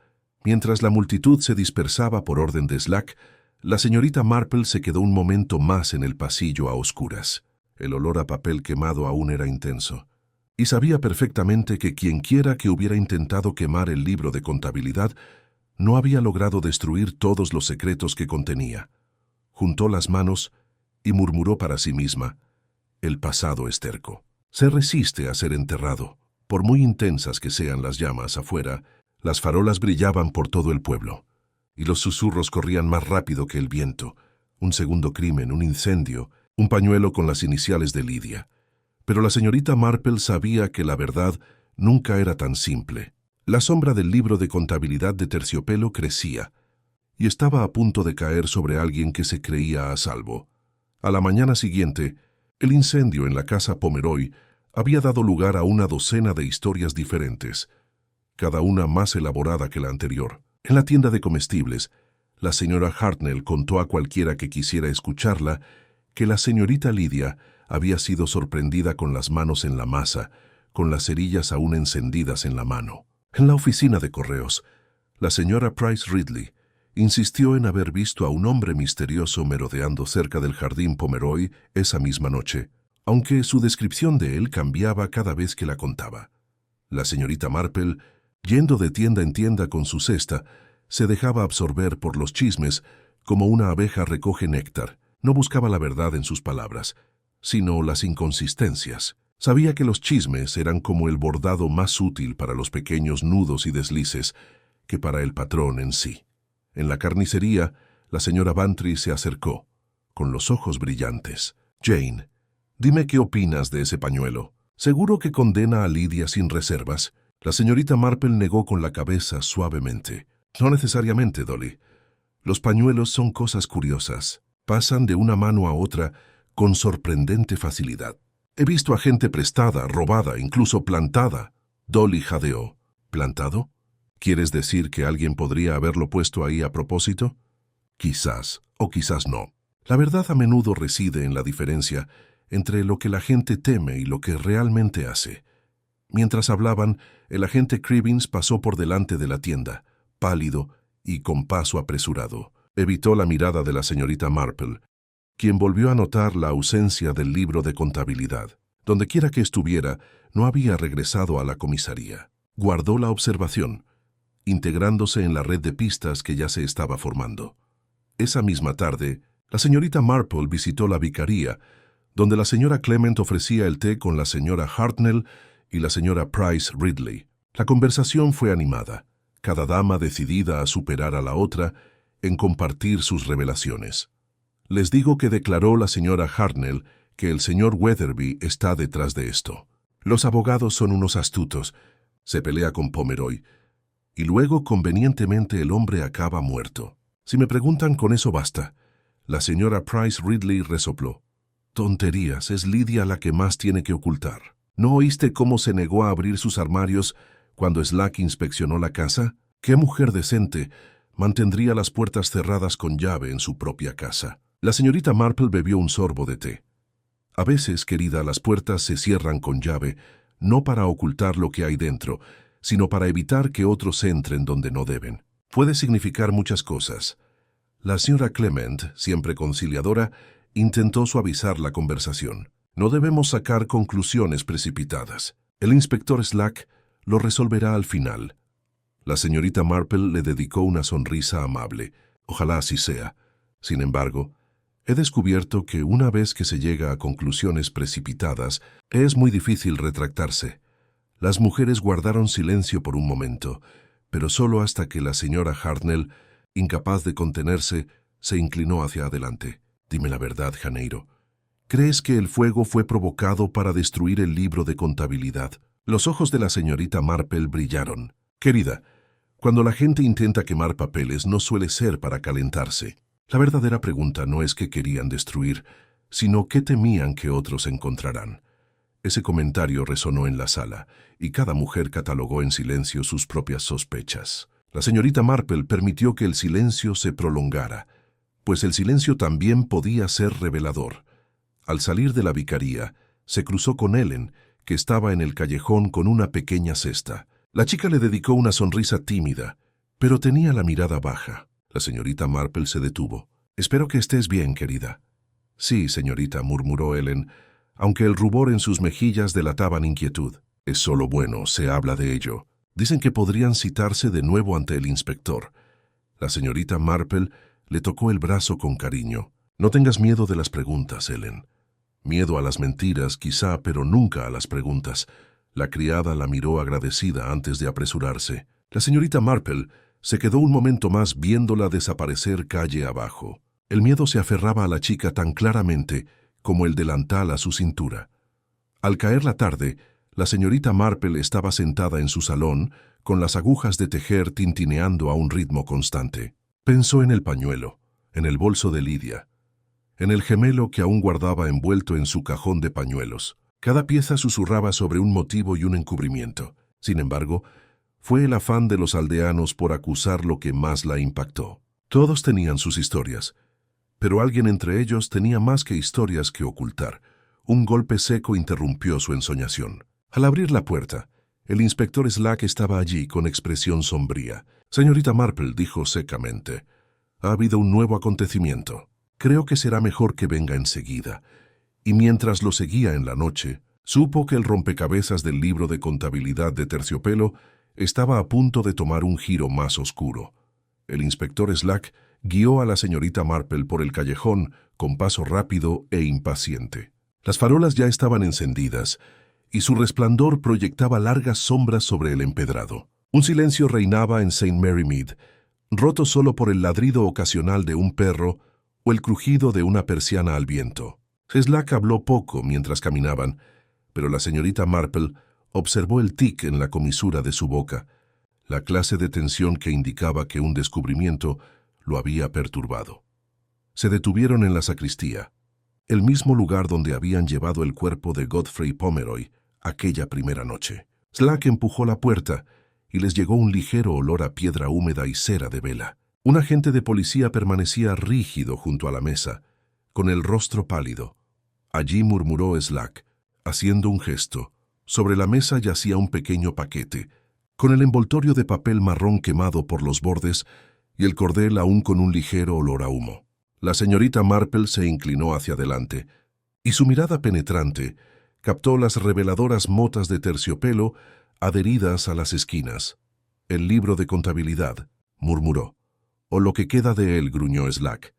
Mientras la multitud se dispersaba por orden de Slack, la señorita Marple se quedó un momento más en el pasillo a oscuras. El olor a papel quemado aún era intenso, y sabía perfectamente que quienquiera que hubiera intentado quemar el libro de contabilidad no había logrado destruir todos los secretos que contenía. Juntó las manos y murmuró para sí misma: «El pasado es terco. Se resiste a ser enterrado». Por muy intensas que sean las llamas afuera, las farolas brillaban por todo el pueblo, y los susurros corrían más rápido que el viento. Un segundo crimen, un incendio, un pañuelo con las iniciales de Lydia. Pero la señorita Marple sabía que la verdad nunca era tan simple. La sombra del libro de contabilidad de Terciopelo crecía, y estaba a punto de caer sobre alguien que se creía a salvo. A la mañana siguiente, el incendio en la casa Pomeroy había dado lugar a una docena de historias diferentes, cada una más elaborada que la anterior. En la tienda de comestibles, la señora Hartnell contó a cualquiera que quisiera escucharla que la señorita Lydia había sido sorprendida con las manos en la masa, con las cerillas aún encendidas en la mano. En la oficina de correos, la señora Price Ridley insistió en haber visto a un hombre misterioso merodeando cerca del jardín Pomeroy esa misma noche, aunque su descripción de él cambiaba cada vez que la contaba. La señorita Marple, yendo de tienda en tienda con su cesta, se dejaba absorber por los chismes como una abeja recoge néctar. No buscaba la verdad en sus palabras, sino las inconsistencias. Sabía que los chismes eran como el bordado más útil para los pequeños nudos y deslices que para el patrón en sí. En la carnicería, la señora Bantry se acercó, con los ojos brillantes. «Jane, dime qué opinas de ese pañuelo. ¿Seguro que condena a Lydia sin reservas?» La señorita Marple negó con la cabeza suavemente. «No necesariamente, Dolly. Los pañuelos son cosas curiosas. Pasan de una mano a otra con sorprendente facilidad. He visto a gente prestada, robada, incluso plantada». Dolly jadeó. «¿Plantado? ¿Quieres decir que alguien podría haberlo puesto ahí a propósito?» «Quizás, o quizás no. La verdad a menudo reside en la diferencia entre lo que la gente teme y lo que realmente hace». Mientras hablaban, el agente Cribbins pasó por delante de la tienda, pálido y con paso apresurado. Evitó la mirada de la señorita Marple, quien volvió a notar la ausencia del libro de contabilidad. Dondequiera que estuviera, no había regresado a la comisaría. Guardó la observación, integrándose en la red de pistas que ya se estaba formando. Esa misma tarde, la señorita Marple visitó la vicaría, donde la señora Clement ofrecía el té con la señora Hartnell y la señora Price Ridley. La conversación fue animada, cada dama decidida a superar a la otra en compartir sus revelaciones. «Les digo que declaró la señora Hartnell que el señor Weatherby está detrás de esto. Los abogados son unos astutos. Se pelea con Pomeroy, y luego convenientemente el hombre acaba muerto. Si me preguntan, con eso basta». La señora Price Ridley resopló. «Tonterías, es Lydia la que más tiene que ocultar. ¿No oíste cómo se negó a abrir sus armarios cuando Slack inspeccionó la casa? ¿Qué mujer decente mantendría las puertas cerradas con llave en su propia casa?» La señorita Marple bebió un sorbo de té. «A veces, querida, las puertas se cierran con llave, no para ocultar lo que hay dentro, sino para evitar que otros entren donde no deben. Puede significar muchas cosas». La señora Clement, siempre conciliadora, intentó suavizar la conversación. «No debemos sacar conclusiones precipitadas. El inspector Slack lo resolverá al final». La señorita Marple le dedicó una sonrisa amable. «Ojalá así sea. Sin embargo, he descubierto que una vez que se llega a conclusiones precipitadas, es muy difícil retractarse». Las mujeres guardaron silencio por un momento, pero solo hasta que la señora Hartnell, incapaz de contenerse, se inclinó hacia adelante. «Dime la verdad, Janeiro. ¿Crees que el fuego fue provocado para destruir el libro de contabilidad?» Los ojos de la señorita Marple brillaron. «Querida, cuando la gente intenta quemar papeles no suele ser para calentarse. La verdadera pregunta no es qué querían destruir, sino qué temían que otros encontrarán». Ese comentario resonó en la sala, y cada mujer catalogó en silencio sus propias sospechas. La señorita Marple permitió que el silencio se prolongara, pues el silencio también podía ser revelador. Al salir de la vicaría, se cruzó con Ellen, que estaba en el callejón con una pequeña cesta. La chica le dedicó una sonrisa tímida, pero tenía la mirada baja. La señorita Marple se detuvo. «Espero que estés bien, querida». «Sí, señorita», murmuró Ellen, aunque el rubor en sus mejillas delataban inquietud. «Es solo bueno, se habla de ello. Dicen que podrían citarse de nuevo ante el inspector». La señorita Marple le tocó el brazo con cariño. «No tengas miedo de las preguntas, Ellen». «Miedo a las mentiras, quizá, pero nunca a las preguntas». La criada la miró agradecida antes de apresurarse. La señorita Marple se quedó un momento más viéndola desaparecer calle abajo. El miedo se aferraba a la chica tan claramente como el delantal a su cintura. Al caer la tarde, la señorita Marple estaba sentada en su salón, con las agujas de tejer tintineando a un ritmo constante. Pensó en el pañuelo, en el bolso de Lydia, en el gemelo que aún guardaba envuelto en su cajón de pañuelos. Cada pieza susurraba sobre un motivo y un encubrimiento. Sin embargo, fue el afán de los aldeanos por acusar lo que más la impactó. Todos tenían sus historias, Pero alguien entre ellos tenía más que historias que ocultar. Un golpe seco interrumpió su ensoñación. Al abrir la puerta, el inspector Slack estaba allí con expresión sombría. «Señorita Marple», dijo secamente, «ha habido un nuevo acontecimiento. Creo que será mejor que venga enseguida». Y mientras lo seguía en la noche, supo que el rompecabezas del libro de contabilidad de Terciopelo estaba a punto de tomar un giro más oscuro. El inspector Slack guió a la señorita Marple por el callejón con paso rápido e impaciente. Las farolas ya estaban encendidas y su resplandor proyectaba largas sombras sobre el empedrado. Un silencio reinaba en St. Mary Mead, roto solo por el ladrido ocasional de un perro o el crujido de una persiana al viento. Slack habló poco mientras caminaban, pero la señorita Marple observó el tic en la comisura de su boca, la clase de tensión que indicaba que un descubrimiento lo había perturbado. Se detuvieron en la sacristía, el mismo lugar donde habían llevado el cuerpo de Godfrey Pomeroy aquella primera noche. Slack empujó la puerta y les llegó un ligero olor a piedra húmeda y cera de vela. Un agente de policía permanecía rígido junto a la mesa, con el rostro pálido. Allí murmuró Slack, haciendo un gesto. Sobre la mesa yacía un pequeño paquete, con el envoltorio de papel marrón quemado por los bordes y el cordel aún con un ligero olor a humo. La señorita Marple se inclinó hacia adelante, y su mirada penetrante captó las reveladoras motas de terciopelo adheridas a las esquinas. «El libro de contabilidad», murmuró. «O lo que queda de él», gruñó Slack.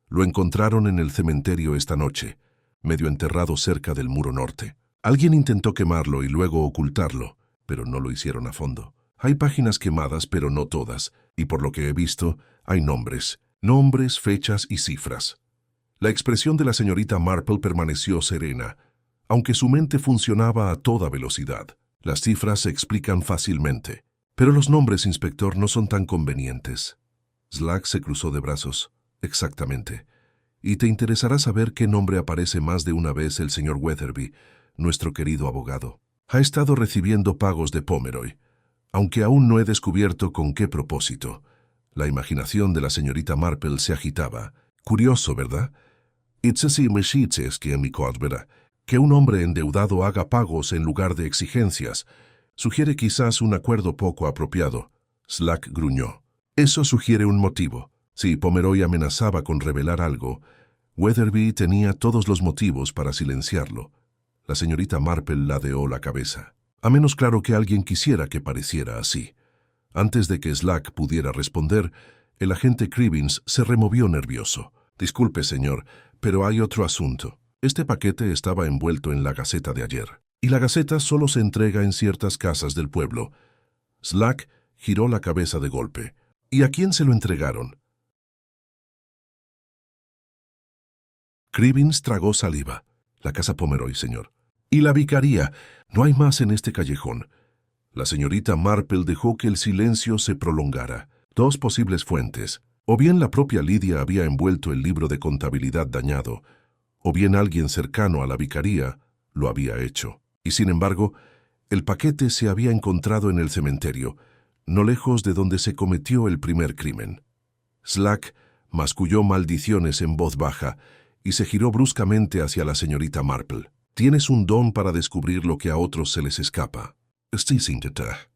«Lo encontraron en el cementerio esta noche, medio enterrado cerca del muro norte. Alguien intentó quemarlo y luego ocultarlo, pero no lo hicieron a fondo. Hay páginas quemadas, pero no todas, y por lo que he visto, hay nombres, fechas y cifras». La expresión de la señorita Marple permaneció serena, aunque su mente funcionaba a toda velocidad. «Las cifras se explican fácilmente, pero los nombres, inspector, no son tan convenientes». Slack se cruzó de brazos. «Exactamente. Y te interesará saber qué nombre aparece más de una vez el señor Weatherby, nuestro querido abogado. Ha estado recibiendo pagos de Pomeroy, aunque aún no he descubierto con qué propósito». La imaginación de la señorita Marple se agitaba. «Curioso, ¿verdad? It's así me dices que mi codbera, que un hombre endeudado haga pagos en lugar de exigencias. Sugiere quizás un acuerdo poco apropiado». Slack gruñó. «Eso sugiere un motivo. Si Pomeroy amenazaba con revelar algo, Weatherby tenía todos los motivos para silenciarlo». La señorita Marple ladeó la cabeza. «A menos claro que alguien quisiera que pareciera así». Antes de que Slack pudiera responder, el agente Cribbins se removió nervioso. «Disculpe, señor, pero hay otro asunto. Este paquete estaba envuelto en la Gaceta de ayer, y la Gaceta solo se entrega en ciertas casas del pueblo». Slack giró la cabeza de golpe. «¿Y a quién se lo entregaron?» Cribbins tragó saliva. «La casa Pomeroy, señor. Y la vicaría. No hay más en este callejón». La señorita Marple dejó que el silencio se prolongara. Dos posibles fuentes. O bien la propia Lydia había envuelto el libro de contabilidad dañado, o bien alguien cercano a la vicaría lo había hecho. Y sin embargo, el paquete se había encontrado en el cementerio, no lejos de donde se cometió el primer crimen. Slack masculló maldiciones en voz baja y se giró bruscamente hacia la señorita Marple. «Tienes un don para descubrir lo que a otros se les escapa». «Estoy sin tratar».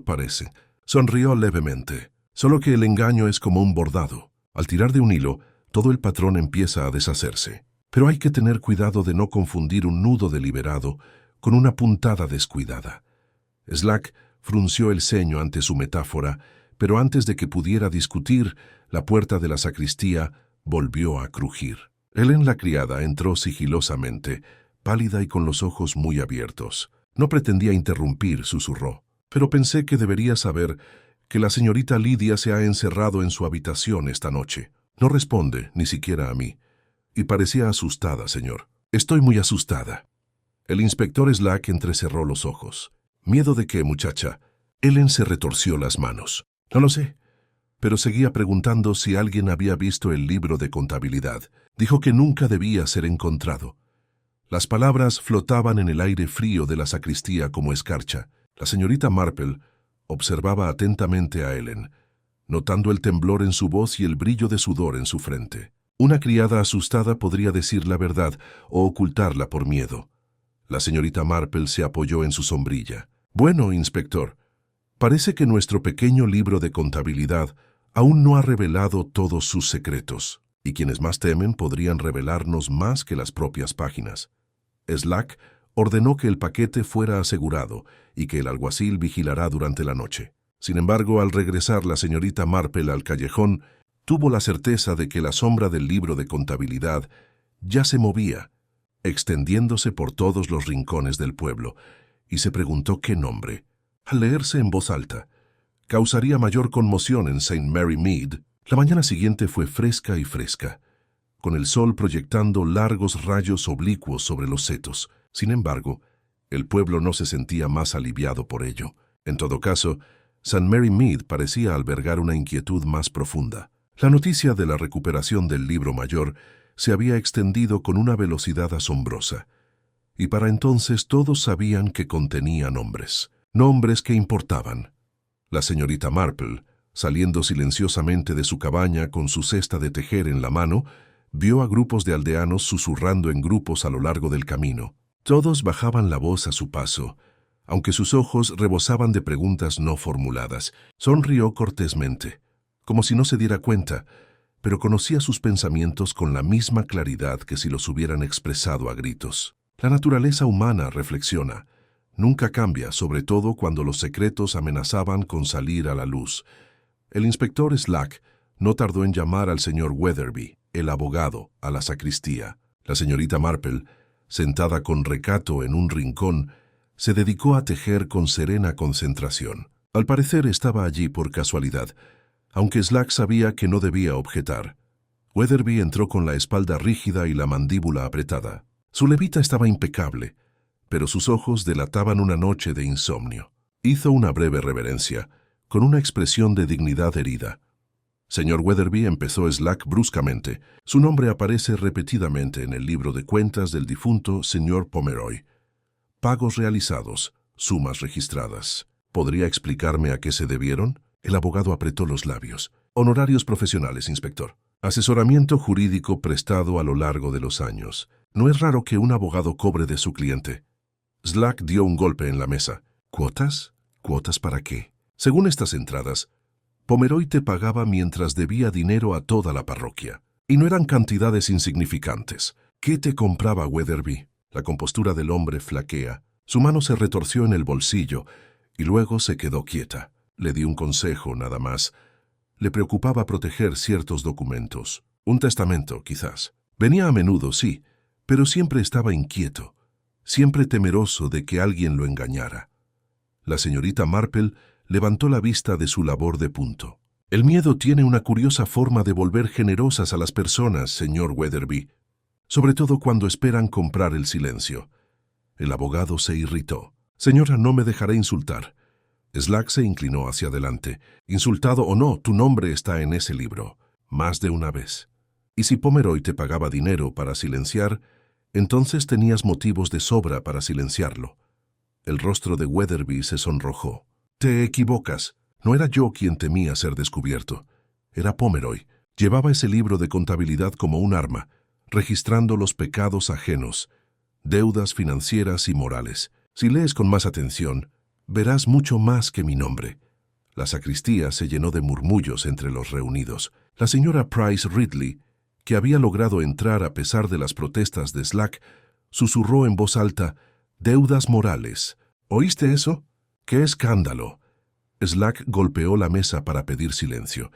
«Parece». Sonrió levemente. «Solo que el engaño es como un bordado. Al tirar de un hilo, todo el patrón empieza a deshacerse. Pero hay que tener cuidado de no confundir un nudo deliberado con una puntada descuidada». Slack frunció el ceño ante su metáfora, pero antes de que pudiera discutir, la puerta de la sacristía volvió a crujir. Ellen, la criada, entró sigilosamente, pálida y con los ojos muy abiertos. «No pretendía interrumpir», susurró, «pero pensé que debería saber que la señorita Lydia se ha encerrado en su habitación esta noche. No responde, ni siquiera a mí. Y parecía asustada, señor». «Estoy muy asustada». El inspector Slack entrecerró los ojos. «¿Miedo de qué, muchacha?» Ellen se retorció las manos. «No lo sé». Pero seguía preguntando si alguien había visto el libro de contabilidad. Dijo que nunca debía ser encontrado. Las palabras flotaban en el aire frío de la sacristía como escarcha. La señorita Marple observaba atentamente a Ellen. notando el temblor en su voz y el brillo de sudor en su frente. Una criada asustada podría decir la verdad o ocultarla por miedo. La señorita Marple se apoyó en su sombrilla. Bueno, inspector, parece que nuestro pequeño libro de contabilidad aún no ha revelado todos sus secretos, y quienes más temen podrían revelarnos más que las propias páginas. Slack ordenó que el paquete fuera asegurado y que el alguacil vigilará durante la noche. Sin embargo, al regresar la señorita Marple al callejón, tuvo la certeza de que la sombra del libro de contabilidad ya se movía, extendiéndose por todos los rincones del pueblo, y se preguntó qué nombre, al leerse en voz alta, causaría mayor conmoción en St. Mary Mead. La mañana siguiente fue fresca y fresca, con el sol proyectando largos rayos oblicuos sobre los setos. Sin embargo, el pueblo no se sentía más aliviado por ello. En todo caso, St. Mary Mead parecía albergar una inquietud más profunda. La noticia de la recuperación del libro mayor se había extendido con una velocidad asombrosa, y para entonces todos sabían que contenía nombres que importaban. La señorita Marple, saliendo silenciosamente de su cabaña con su cesta de tejer en la mano, vio a grupos de aldeanos susurrando en grupos a lo largo del camino. Todos bajaban la voz a su paso, aunque sus ojos rebosaban de preguntas no formuladas. Sonrió cortésmente, como si no se diera cuenta, pero conocía sus pensamientos con la misma claridad que si los hubieran expresado a gritos. La naturaleza humana, reflexiona, nunca cambia, sobre todo cuando los secretos amenazaban con salir a la luz. El inspector Slack no tardó en llamar al señor Weatherby, el abogado, a la sacristía. La señorita Marple, sentada con recato en un rincón, se dedicó a tejer con serena concentración. Al parecer estaba allí por casualidad, aunque Slack sabía que no debía objetar. Weatherby entró con la espalda rígida y la mandíbula apretada. Su levita estaba impecable, pero sus ojos delataban una noche de insomnio. Hizo una breve reverencia, con una expresión de dignidad herida. Señor Weatherby, empezó Slack bruscamente. Su nombre aparece repetidamente en el libro de cuentas del difunto señor Pomeroy. Pagos realizados, sumas registradas. ¿Podría explicarme a qué se debieron? El abogado apretó los labios. Honorarios profesionales, inspector. Asesoramiento jurídico prestado a lo largo de los años. No es raro que un abogado cobre de su cliente. Slack dio un golpe en la mesa. ¿Cuotas? ¿Cuotas para qué? Según estas entradas, Pomeroy te pagaba mientras debía dinero a toda la parroquia. Y no eran cantidades insignificantes. ¿Qué te compraba Weatherby? La compostura del hombre flaquea. Su mano se retorció en el bolsillo y luego se quedó quieta. Le di un consejo, nada más. Le preocupaba proteger ciertos documentos. Un testamento, quizás. Venía a menudo, sí, pero siempre estaba inquieto, siempre temeroso de que alguien lo engañara. La señorita Marple levantó la vista de su labor de punto. El miedo tiene una curiosa forma de volver generosas a las personas, señor Weatherby, sobre todo cuando esperan comprar el silencio. El abogado se irritó. Señora, no me dejaré insultar. Slack se inclinó hacia adelante. Insultado o no, tu nombre está en ese libro, más de una vez. Y si Pomeroy te pagaba dinero para silenciar, entonces tenías motivos de sobra para silenciarlo. El rostro de Weatherby se sonrojó. Te equivocas. No era yo quien temía ser descubierto. Era Pomeroy. Llevaba ese libro de contabilidad como un arma, registrando los pecados ajenos, deudas financieras y morales. Si lees con más atención, verás mucho más que mi nombre. La sacristía se llenó de murmullos entre los reunidos. La señora Price Ridley, que había logrado entrar a pesar de las protestas de Slack, susurró en voz alta, «Deudas morales. ¿Oíste eso? ¡Qué escándalo!». Slack golpeó la mesa para pedir silencio,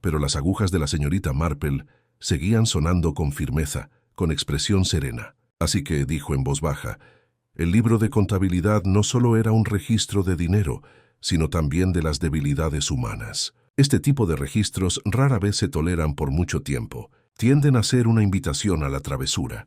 pero las agujas de la señorita Marple seguían sonando con firmeza, con expresión serena. Así que dijo en voz baja, el libro de contabilidad no solo era un registro de dinero, sino también de las debilidades humanas. Este tipo de registros rara vez se toleran por mucho tiempo. Tienden a ser una invitación a la travesura.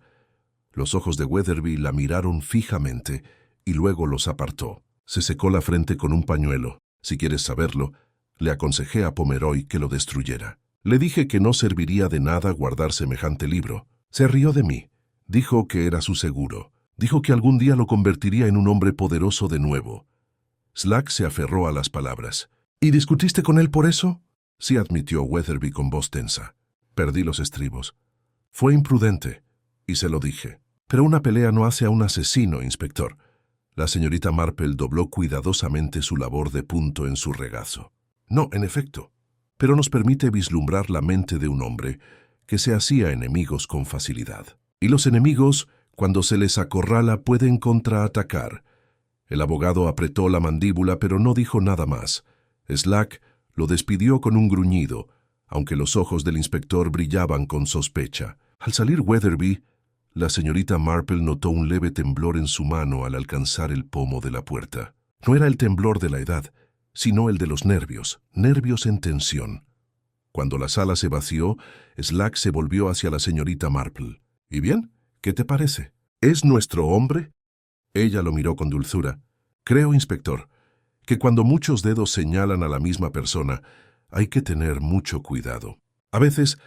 Los ojos de Weatherby la miraron fijamente y luego los apartó. Se secó la frente con un pañuelo. Si quieres saberlo, le aconsejé a Pomeroy que lo destruyera. Le dije que no serviría de nada guardar semejante libro. Se rió de mí. Dijo que era su seguro. Dijo que algún día lo convertiría en un hombre poderoso de nuevo. Slack se aferró a las palabras. ¿Y discutiste con él por eso? Sí, admitió Weatherby con voz tensa. Perdí los estribos. Fue imprudente, y se lo dije. Pero una pelea no hace a un asesino, inspector. La señorita Marple dobló cuidadosamente su labor de punto en su regazo. No, en efecto, pero nos permite vislumbrar la mente de un hombre que se hacía enemigos con facilidad. Y los enemigos, cuando se les acorrala, pueden contraatacar. El abogado apretó la mandíbula, pero no dijo nada más. Slack lo despidió con un gruñido, aunque los ojos del inspector brillaban con sospecha. Al salir Weatherby, la señorita Marple notó un leve temblor en su mano al alcanzar el pomo de la puerta. No era el temblor de la edad, sino el de los nervios en tensión. Cuando la sala se vació, Slack se volvió hacia la señorita Marple. «¿Y bien? ¿Qué te parece? ¿Es nuestro hombre?» Ella lo miró con dulzura. «Creo, inspector, que cuando muchos dedos señalan a la misma persona, hay que tener mucho cuidado. A veces,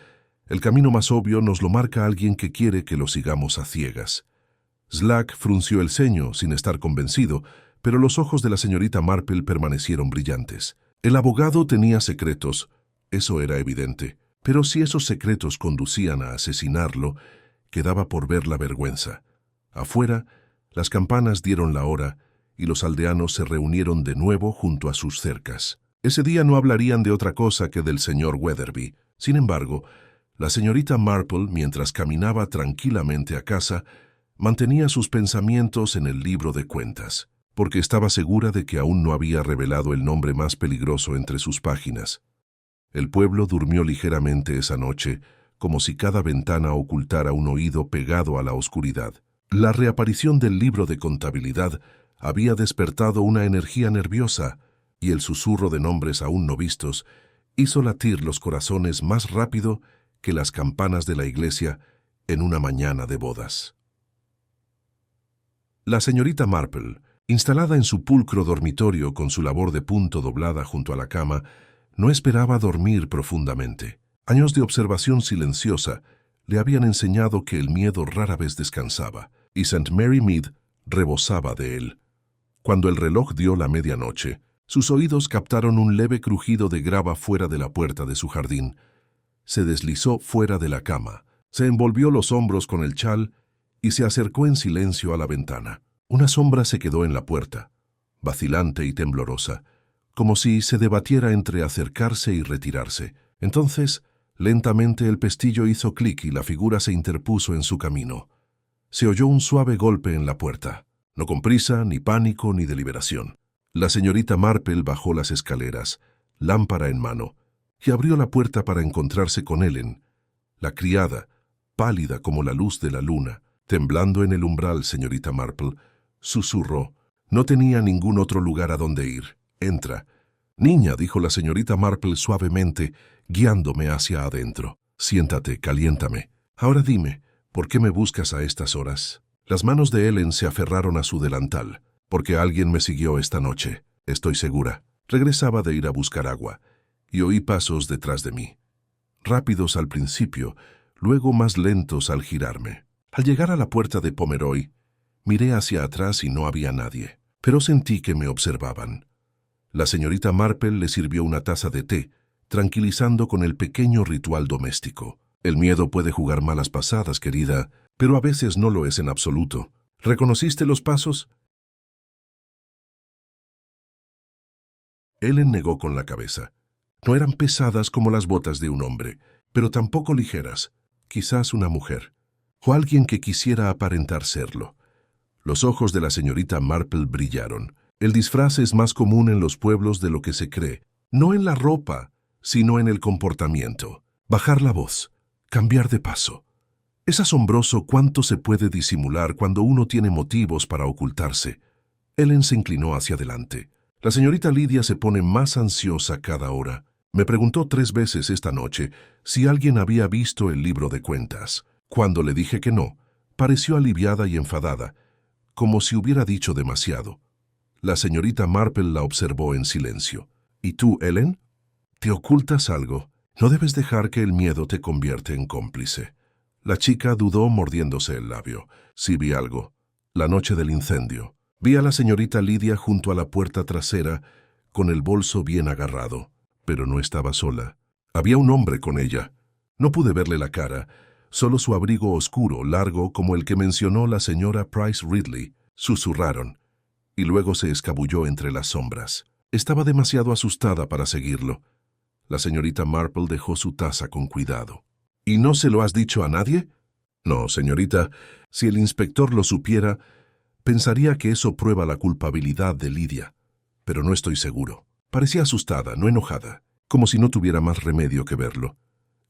el camino más obvio nos lo marca alguien que quiere que lo sigamos a ciegas». Slack frunció el ceño, sin estar convencido, pero los ojos de la señorita Marple permanecieron brillantes. El abogado tenía secretos, eso era evidente, pero si esos secretos conducían a asesinarlo, quedaba por ver la vergüenza. Afuera, las campanas dieron la hora y los aldeanos se reunieron de nuevo junto a sus cercas. Ese día no hablarían de otra cosa que del señor Weatherby. Sin embargo, la señorita Marple, mientras caminaba tranquilamente a casa, mantenía sus pensamientos en el libro de cuentas, porque estaba segura de que aún no había revelado el nombre más peligroso entre sus páginas. El pueblo durmió ligeramente esa noche, como si cada ventana ocultara un oído pegado a la oscuridad. La reaparición del libro de contabilidad había despertado una energía nerviosa, y el susurro de nombres aún no vistos hizo latir los corazones más rápido que las campanas de la iglesia en una mañana de bodas. La señorita Marple, instalada en su pulcro dormitorio con su labor de punto doblada junto a la cama, no esperaba dormir profundamente. Años de observación silenciosa le habían enseñado que el miedo rara vez descansaba, y St. Mary Mead rebosaba de él. Cuando el reloj dio la medianoche, sus oídos captaron un leve crujido de grava fuera de la puerta de su jardín. Se deslizó fuera de la cama, se envolvió los hombros con el chal y se acercó en silencio a la ventana. Una sombra se quedó en la puerta, vacilante y temblorosa, como si se debatiera entre acercarse y retirarse. Entonces, lentamente el pestillo hizo clic y la figura se interpuso en su camino. Se oyó un suave golpe en la puerta, no con prisa, ni pánico, ni deliberación. La señorita Marple bajó las escaleras, lámpara en mano, y abrió la puerta para encontrarse con Ellen, la criada, pálida como la luz de la luna. Temblando en el umbral, señorita Marple, susurró. No tenía ningún otro lugar a donde ir. Entra. Niña, dijo la señorita Marple suavemente, guiándome hacia adentro. Siéntate, caliéntame. Ahora dime, ¿por qué me buscas a estas horas? Las manos de Ellen se aferraron a su delantal. Porque alguien me siguió esta noche, estoy segura. Regresaba de ir a buscar agua, y oí pasos detrás de mí. Rápidos al principio, luego más lentos al girarme. Al llegar a la puerta de Pomeroy, miré hacia atrás y no había nadie, pero sentí que me observaban. La señorita Marple le sirvió una taza de té, tranquilizando con el pequeño ritual doméstico. El miedo puede jugar malas pasadas, querida, pero a veces no lo es en absoluto. ¿Reconociste los pasos? Ellen negó con la cabeza. No eran pesadas como las botas de un hombre, pero tampoco ligeras, quizás una mujer, o alguien que quisiera aparentar serlo. Los ojos de la señorita Marple brillaron. El disfraz es más común en los pueblos de lo que se cree, no en la ropa, sino en el comportamiento. Bajar la voz, cambiar de paso. Es asombroso cuánto se puede disimular cuando uno tiene motivos para ocultarse. Ellen se inclinó hacia adelante. La señorita Lydia se pone más ansiosa cada hora. Me preguntó 3 veces esta noche si alguien había visto el libro de cuentas. Cuando le dije que no, pareció aliviada y enfadada, como si hubiera dicho demasiado. La señorita Marple la observó en silencio. ¿Y tú, Ellen? ¿Te ocultas algo? No debes dejar que el miedo te convierta en cómplice. La chica dudó mordiéndose el labio. Sí vi algo. La noche del incendio. Vi a la señorita Lydia junto a la puerta trasera, con el bolso bien agarrado. pero no estaba sola. Había un hombre con ella. No pude verle la cara, solo su abrigo oscuro, largo como el que mencionó la señora Price Ridley. Susurraron, y luego se escabulló entre las sombras. Estaba demasiado asustada para seguirlo. La señorita Marple dejó su taza con cuidado. ¿Y no se lo has dicho a nadie? No, señorita. Si el inspector lo supiera, pensaría que eso prueba la culpabilidad de Lydia. Pero no estoy seguro. Parecía asustada, no enojada, como si no tuviera más remedio que verlo.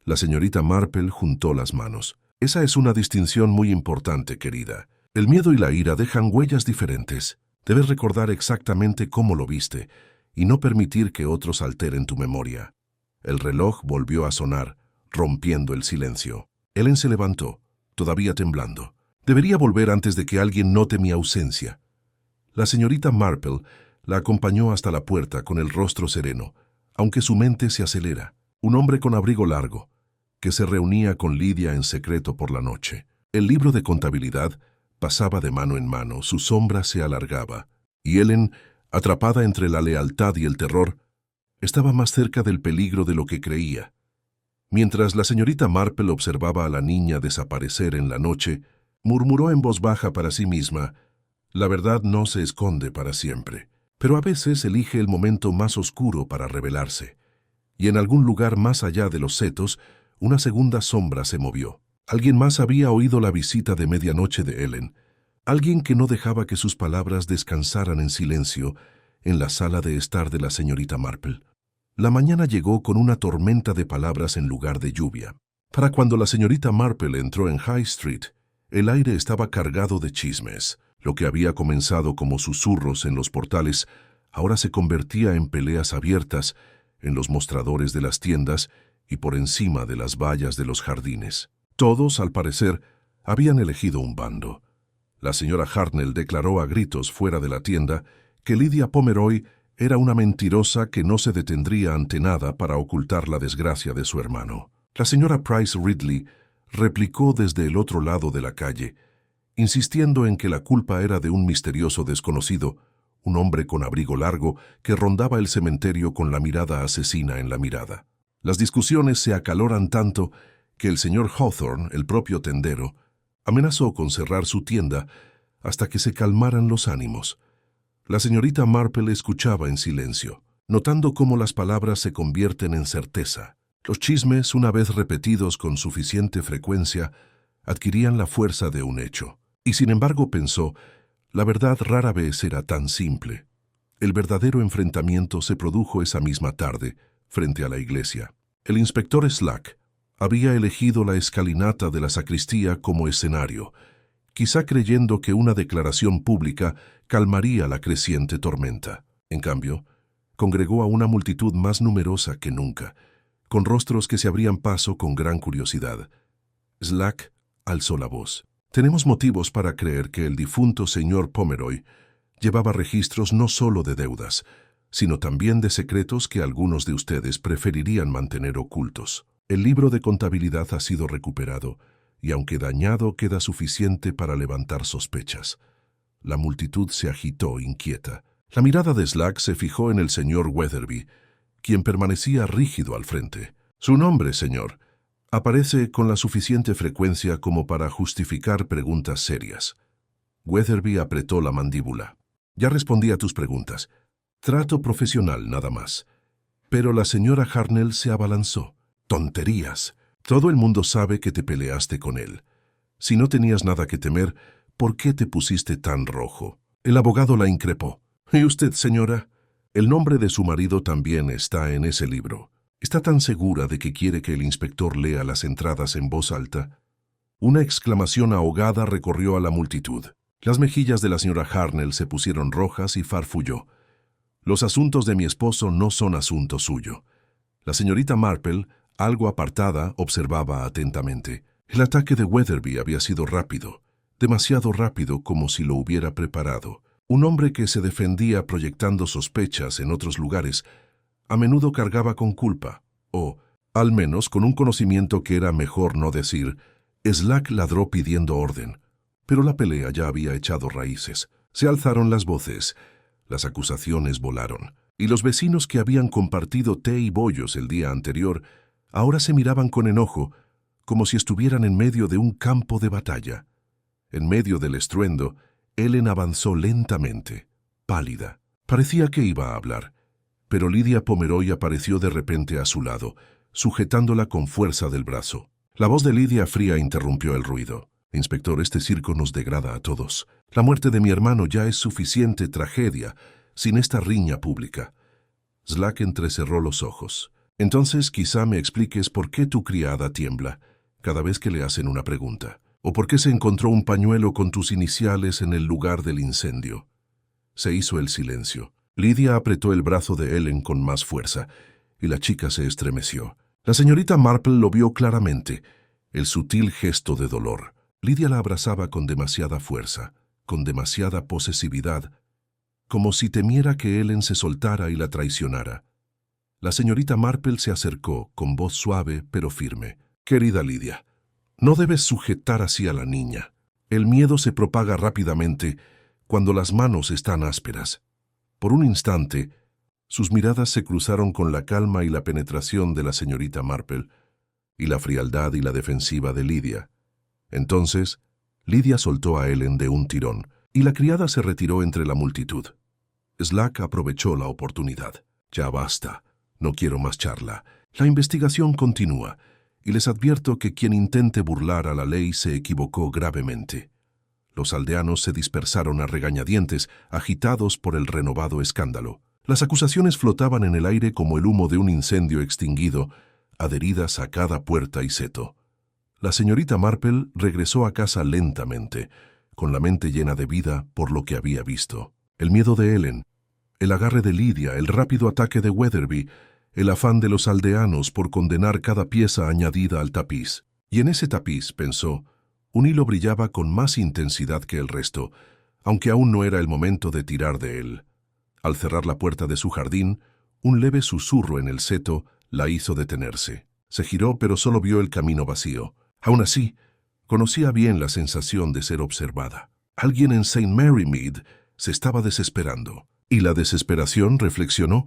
La señorita Marple juntó las manos. Esa es una distinción muy importante, querida. El miedo y la ira dejan huellas diferentes. Debes recordar exactamente cómo lo viste y no permitir que otros alteren tu memoria. El reloj volvió a sonar, rompiendo el silencio. Ellen se levantó, todavía temblando. Debería volver antes de que alguien note mi ausencia. La señorita Marple la acompañó hasta la puerta con el rostro sereno, aunque su mente se acelera. Un hombre con abrigo largo, que se reunía con Lydia en secreto por la noche. El libro de contabilidad pasaba de mano en mano, su sombra se alargaba, y Ellen, atrapada entre la lealtad y el terror, estaba más cerca del peligro de lo que creía. Mientras la señorita Marple observaba a la niña desaparecer en la noche, murmuró en voz baja para sí misma: «La verdad no se esconde para siempre, pero a veces elige el momento más oscuro para revelarse». Y en algún lugar más allá de los setos, una segunda sombra se movió. Alguien más había oído la visita de medianoche de Ellen. Alguien que no dejaba que sus palabras descansaran en silencio en la sala de estar de la señorita Marple. La mañana llegó con una tormenta de palabras en lugar de lluvia. Para cuando la señorita Marple entró en High Street, el aire estaba cargado de chismes. Lo que había comenzado como susurros en los portales ahora se convertía en peleas abiertas en los mostradores de las tiendas y por encima de las vallas de los jardines. Todos, al parecer, habían elegido un bando. La señora Hartnell declaró a gritos fuera de la tienda que Lydia Pomeroy era una mentirosa que no se detendría ante nada para ocultar la desgracia de su hermano. La señora Price Ridley replicó desde el otro lado de la calle, insistiendo en que la culpa era de un misterioso desconocido, un hombre con abrigo largo que rondaba el cementerio con la mirada asesina en la mirada. Las discusiones se acaloran tanto que el señor Hawthorne, el propio tendero, amenazó con cerrar su tienda hasta que se calmaran los ánimos. La señorita Marple escuchaba en silencio, notando cómo las palabras se convierten en certeza. Los chismes, una vez repetidos con suficiente frecuencia, adquirían la fuerza de un hecho. Y sin embargo pensó, la verdad rara vez era tan simple. El verdadero enfrentamiento se produjo esa misma tarde, frente a la iglesia. El inspector Slack había elegido la escalinata de la sacristía como escenario, quizá creyendo que una declaración pública calmaría la creciente tormenta. En cambio, congregó a una multitud más numerosa que nunca, con rostros que se abrían paso con gran curiosidad. Slack alzó la voz. «Tenemos motivos para creer que el difunto señor Pomeroy llevaba registros no solo de deudas, sino también de secretos que algunos de ustedes preferirían mantener ocultos. El libro de contabilidad ha sido recuperado, y aunque dañado queda suficiente para levantar sospechas». La multitud se agitó inquieta. La mirada de Slack se fijó en el señor Weatherby, quien permanecía rígido al frente. «Su nombre, señor, aparece con la suficiente frecuencia como para justificar preguntas serias». Weatherby apretó la mandíbula. «Ya respondí a tus preguntas. Trato profesional, nada más». Pero la señora Hartnell se abalanzó. «Tonterías. Todo el mundo sabe que te peleaste con él. Si no tenías nada que temer, ¿por qué te pusiste tan rojo?». El abogado la increpó. «¿Y usted, señora? El nombre de su marido también está en ese libro. ¿Está tan segura de que quiere que el inspector lea las entradas en voz alta?». Una exclamación ahogada recorrió a la multitud. Las mejillas de la señora Hartnell se pusieron rojas y farfulló. «Los asuntos de mi esposo no son asunto suyo». La señorita Marple, algo apartada, observaba atentamente. El ataque de Weatherby había sido rápido, demasiado rápido como si lo hubiera preparado. Un hombre que se defendía proyectando sospechas en otros lugares, a menudo cargaba con culpa, o, al menos, con un conocimiento que era mejor no decir. Slack ladró pidiendo orden, pero la pelea ya había echado raíces. Se alzaron las voces, las acusaciones volaron. y los vecinos que habían compartido té y bollos el día anterior ahora se miraban con enojo, como si estuvieran en medio de un campo de batalla. En medio del estruendo, Ellen avanzó lentamente, pálida. Parecía que iba a hablar, pero Lydia Pomeroy apareció de repente a su lado, sujetándola con fuerza del brazo. La voz de Lydia fría interrumpió el ruido. «Inspector, este circo nos degrada a todos. La muerte de mi hermano ya es suficiente tragedia, sin esta riña pública». Slack entrecerró los ojos. «Entonces quizá me expliques por qué tu criada tiembla cada vez que le hacen una pregunta. ¿O por qué se encontró un pañuelo con tus iniciales en el lugar del incendio?» Se hizo el silencio. Lydia apretó el brazo de Ellen con más fuerza, y la chica se estremeció. La señorita Marple lo vio claramente, el sutil gesto de dolor. Lydia la abrazaba con demasiada fuerza, con demasiada posesividad, como si temiera que Ellen se soltara y la traicionara. La señorita Marple se acercó, con voz suave pero firme. «Querida Lydia, no debes sujetar así a la niña. El miedo se propaga rápidamente cuando las manos están ásperas». Por un instante, sus miradas se cruzaron con la calma y la penetración de la señorita Marple, y la frialdad y la defensiva de Lydia. Entonces, Lydia soltó a Ellen de un tirón, y la criada se retiró entre la multitud. Slack aprovechó la oportunidad. «Ya basta, no quiero más charla. La investigación continúa, y les advierto que quien intente burlar a la ley se equivocó gravemente». Los aldeanos se dispersaron a regañadientes, agitados por el renovado escándalo. Las acusaciones flotaban en el aire como el humo de un incendio extinguido, adheridas a cada puerta y seto. La señorita Marple regresó a casa lentamente, con la mente llena de vida por lo que había visto. El miedo de Ellen, el agarre de Lydia, el rápido ataque de Weatherby, el afán de los aldeanos por condenar cada pieza añadida al tapiz. Y en ese tapiz, pensó, un hilo brillaba con más intensidad que el resto, aunque aún no era el momento de tirar de él. Al cerrar la puerta de su jardín, un leve susurro en el seto la hizo detenerse. Se giró, pero solo vio el camino vacío. Aún así, conocía bien la sensación de ser observada. Alguien en St. Mary Mead se estaba desesperando. Y la desesperación, reflexionó,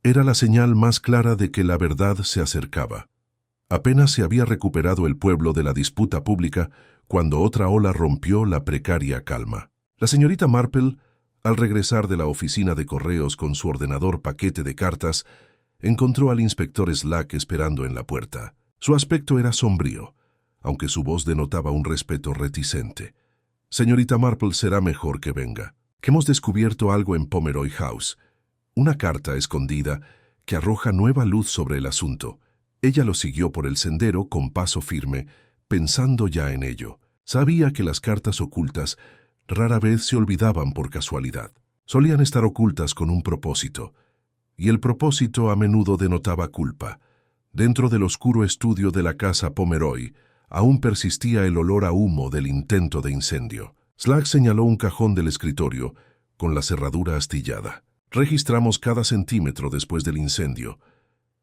era la señal más clara de que la verdad se acercaba. Apenas se había recuperado el pueblo de la disputa pública cuando otra ola rompió la precaria calma. La señorita Marple, al regresar de la oficina de correos con su ordenador paquete de cartas, encontró al inspector Slack esperando en la puerta. Su aspecto era sombrío, aunque su voz denotaba un respeto reticente. «Señorita Marple, será mejor que venga. Que hemos descubierto algo en Pomeroy House. Una carta escondida que arroja nueva luz sobre el asunto». Ella lo siguió por el sendero con paso firme, pensando ya en ello. Sabía que las cartas ocultas rara vez se olvidaban por casualidad. Solían estar ocultas con un propósito, y el propósito a menudo denotaba culpa. Dentro del oscuro estudio de la casa Pomeroy, aún persistía el olor a humo del intento de incendio. Slack señaló un cajón del escritorio, con la cerradura astillada. «Registramos cada centímetro después del incendio».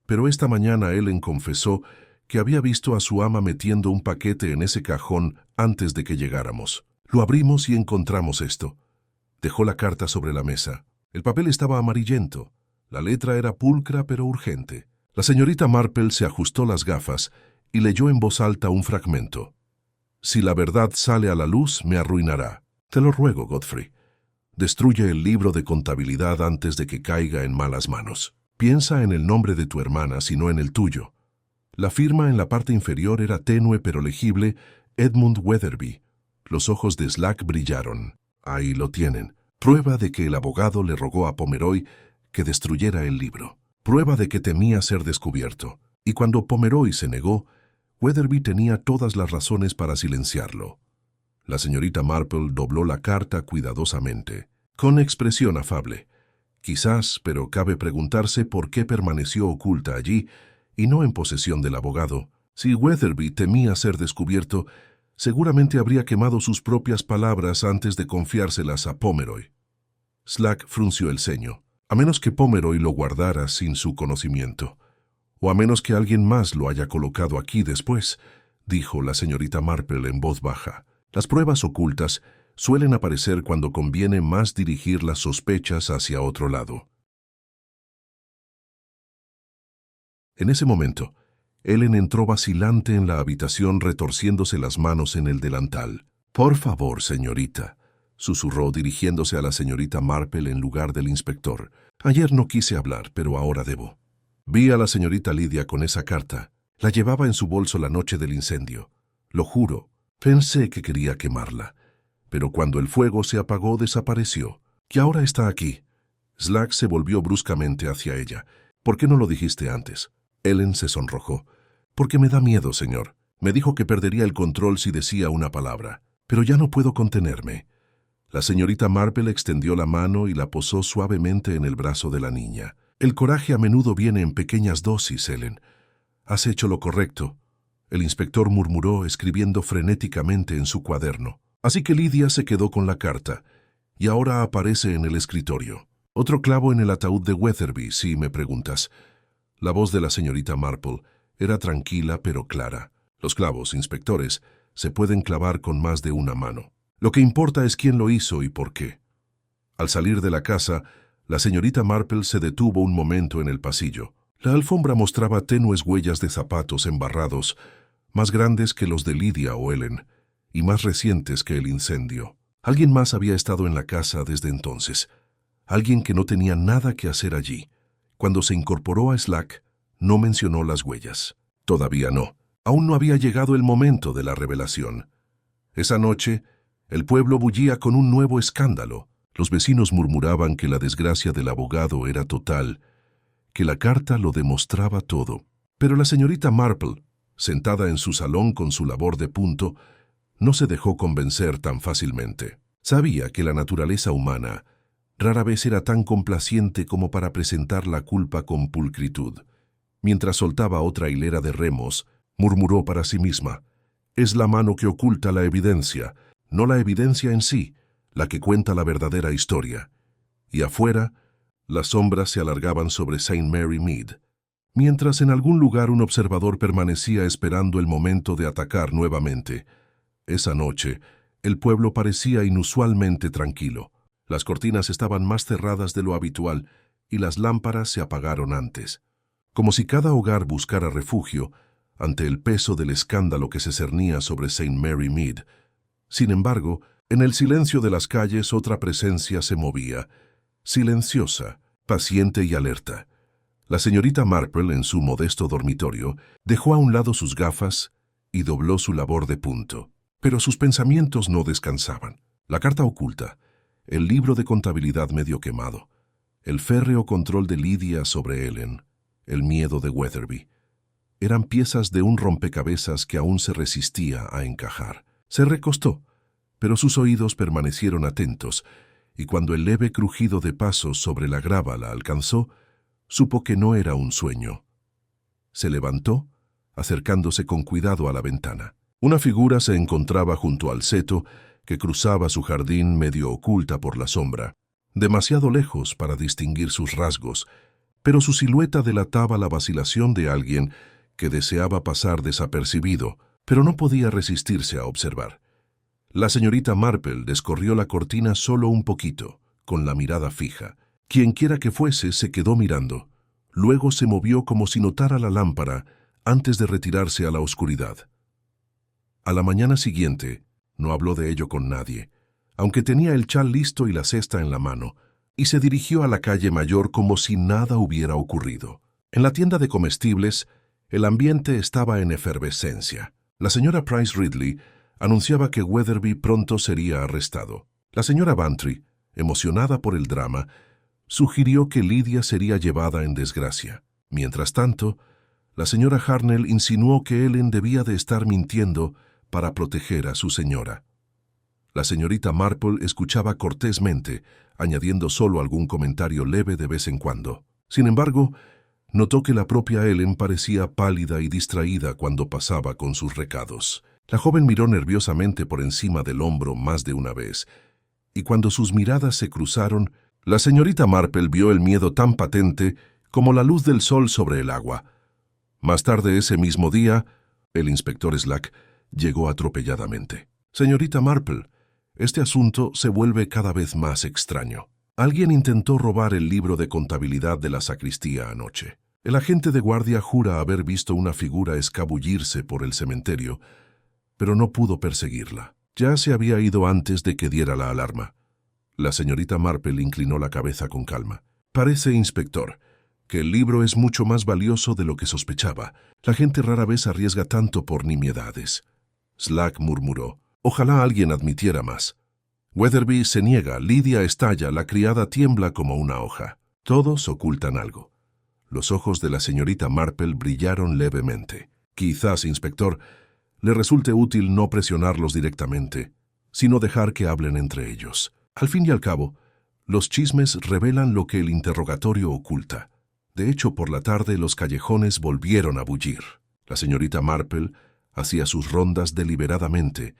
Pero esta mañana Ellen confesó que había visto a su ama metiendo un paquete en ese cajón antes de que llegáramos. Lo abrimos y encontramos esto. Dejó la carta sobre la mesa. El papel estaba amarillento. La letra era pulcra pero urgente. La señorita Marple se ajustó las gafas y leyó en voz alta un fragmento. «Si la verdad sale a la luz, me arruinará. Te lo ruego, Godfrey. Destruye el libro de contabilidad antes de que caiga en malas manos. Piensa en el nombre de tu hermana, sino en el tuyo». La firma en la parte inferior era tenue pero legible, Edmund Weatherby. Los ojos de Slack brillaron. Ahí lo tienen. Prueba de que el abogado le rogó a Pomeroy que destruyera el libro. Prueba de que temía ser descubierto. Y cuando Pomeroy se negó, Weatherby tenía todas las razones para silenciarlo. La señorita Marple dobló la carta cuidadosamente, con expresión afable. Quizás, pero cabe preguntarse por qué permaneció oculta allí y no en posesión del abogado. Si Weatherby temía ser descubierto, seguramente habría quemado sus propias palabras antes de confiárselas a Pomeroy. Slack frunció el ceño. A menos que Pomeroy lo guardara sin su conocimiento, o a menos que alguien más lo haya colocado aquí después, dijo la señorita Marple en voz baja. Las pruebas ocultas suelen aparecer cuando conviene más dirigir las sospechas hacia otro lado. En ese momento, Ellen entró vacilante en la habitación retorciéndose las manos en el delantal. «Por favor, señorita», susurró dirigiéndose a la señorita Marple en lugar del inspector. «Ayer no quise hablar, pero ahora debo». Vi a la señorita Lydia con esa carta. La llevaba en su bolso la noche del incendio. Lo juro, pensé que quería quemarla. Pero cuando el fuego se apagó, desapareció. Y ahora está aquí. Slack se volvió bruscamente hacia ella. «¿Por qué no lo dijiste antes?» Ellen se sonrojó. «Porque me da miedo, señor. Me dijo que perdería el control si decía una palabra. Pero ya no puedo contenerme». La señorita Marple extendió la mano y la posó suavemente en el brazo de la niña. «El coraje a menudo viene en pequeñas dosis, Ellen. Has hecho lo correcto», el inspector murmuró, escribiendo frenéticamente en su cuaderno. Así que Lydia se quedó con la carta, y ahora aparece en el escritorio. Otro clavo en el ataúd de Weatherby, si me preguntas. La voz de la señorita Marple era tranquila pero clara. Los clavos, inspectores, se pueden clavar con más de una mano. Lo que importa es quién lo hizo y por qué. Al salir de la casa, la señorita Marple se detuvo un momento en el pasillo. La alfombra mostraba tenues huellas de zapatos embarrados, más grandes que los de Lydia o Ellen, y más recientes que el incendio. Alguien más había estado en la casa desde entonces. Alguien que no tenía nada que hacer allí. Cuando se incorporó a Slack, no mencionó las huellas. Todavía no. Aún no había llegado el momento de la revelación. Esa noche, el pueblo bullía con un nuevo escándalo. Los vecinos murmuraban que la desgracia del abogado era total, que la carta lo demostraba todo. Pero la señorita Marple, sentada en su salón con su labor de punto, no se dejó convencer tan fácilmente. Sabía que la naturaleza humana rara vez era tan complaciente como para presentar la culpa con pulcritud. Mientras soltaba otra hilera de remos, murmuró para sí misma: «Es la mano que oculta la evidencia, no la evidencia en sí, la que cuenta la verdadera historia». Y afuera, las sombras se alargaban sobre St. Mary Mead, mientras en algún lugar un observador permanecía esperando el momento de atacar nuevamente. Esa noche, el pueblo parecía inusualmente tranquilo. Las cortinas estaban más cerradas de lo habitual y las lámparas se apagaron antes, como si cada hogar buscara refugio ante el peso del escándalo que se cernía sobre St. Mary Mead. Sin embargo, en el silencio de las calles otra presencia se movía, silenciosa, paciente y alerta. La señorita Marple, en su modesto dormitorio, dejó a un lado sus gafas y dobló su labor de punto. Pero sus pensamientos no descansaban. La carta oculta, el libro de contabilidad medio quemado, el férreo control de Lydia sobre Ellen, el miedo de Weatherby. Eran piezas de un rompecabezas que aún se resistía a encajar. Se recostó, pero sus oídos permanecieron atentos, y cuando el leve crujido de pasos sobre la grava la alcanzó, supo que no era un sueño. Se levantó, acercándose con cuidado a la ventana. Una figura se encontraba junto al seto que cruzaba su jardín medio oculta por la sombra, demasiado lejos para distinguir sus rasgos, pero su silueta delataba la vacilación de alguien que deseaba pasar desapercibido, pero no podía resistirse a observar. La señorita Marple descorrió la cortina solo un poquito, con la mirada fija. Quienquiera que fuese se quedó mirando. Luego se movió como si notara la lámpara antes de retirarse a la oscuridad. A la mañana siguiente, no habló de ello con nadie, aunque tenía el chal listo y la cesta en la mano, y se dirigió a la calle mayor como si nada hubiera ocurrido. En la tienda de comestibles, el ambiente estaba en efervescencia. La señora Price Ridley anunciaba que Weatherby pronto sería arrestado. La señora Bantry, emocionada por el drama, sugirió que Lydia sería llevada en desgracia. Mientras tanto, la señora Harnell insinuó que Ellen debía de estar mintiendo para proteger a su señora. La señorita Marple escuchaba cortésmente, añadiendo solo algún comentario leve de vez en cuando. Sin embargo, notó que la propia Ellen parecía pálida y distraída cuando pasaba con sus recados. La joven miró nerviosamente por encima del hombro más de una vez, y cuando sus miradas se cruzaron, la señorita Marple vio el miedo tan patente como la luz del sol sobre el agua. Más tarde ese mismo día, el inspector Slack llegó atropelladamente. «Señorita Marple, este asunto se vuelve cada vez más extraño. Alguien intentó robar el libro de contabilidad de la sacristía anoche». El agente de guardia jura haber visto una figura escabullirse por el cementerio, pero no pudo perseguirla. Ya se había ido antes de que diera la alarma. La señorita Marple inclinó la cabeza con calma. Parece, inspector, que el libro es mucho más valioso de lo que sospechaba. La gente rara vez arriesga tanto por nimiedades. Slack murmuró. Ojalá alguien admitiera más. Weatherby se niega, Lydia estalla, la criada tiembla como una hoja. Todos ocultan algo. Los ojos de la señorita Marple brillaron levemente. Quizás, inspector, le resulte útil no presionarlos directamente, sino dejar que hablen entre ellos. Al fin y al cabo, los chismes revelan lo que el interrogatorio oculta. De hecho, por la tarde los callejones volvieron a bullir. La señorita Marple hacía sus rondas deliberadamente,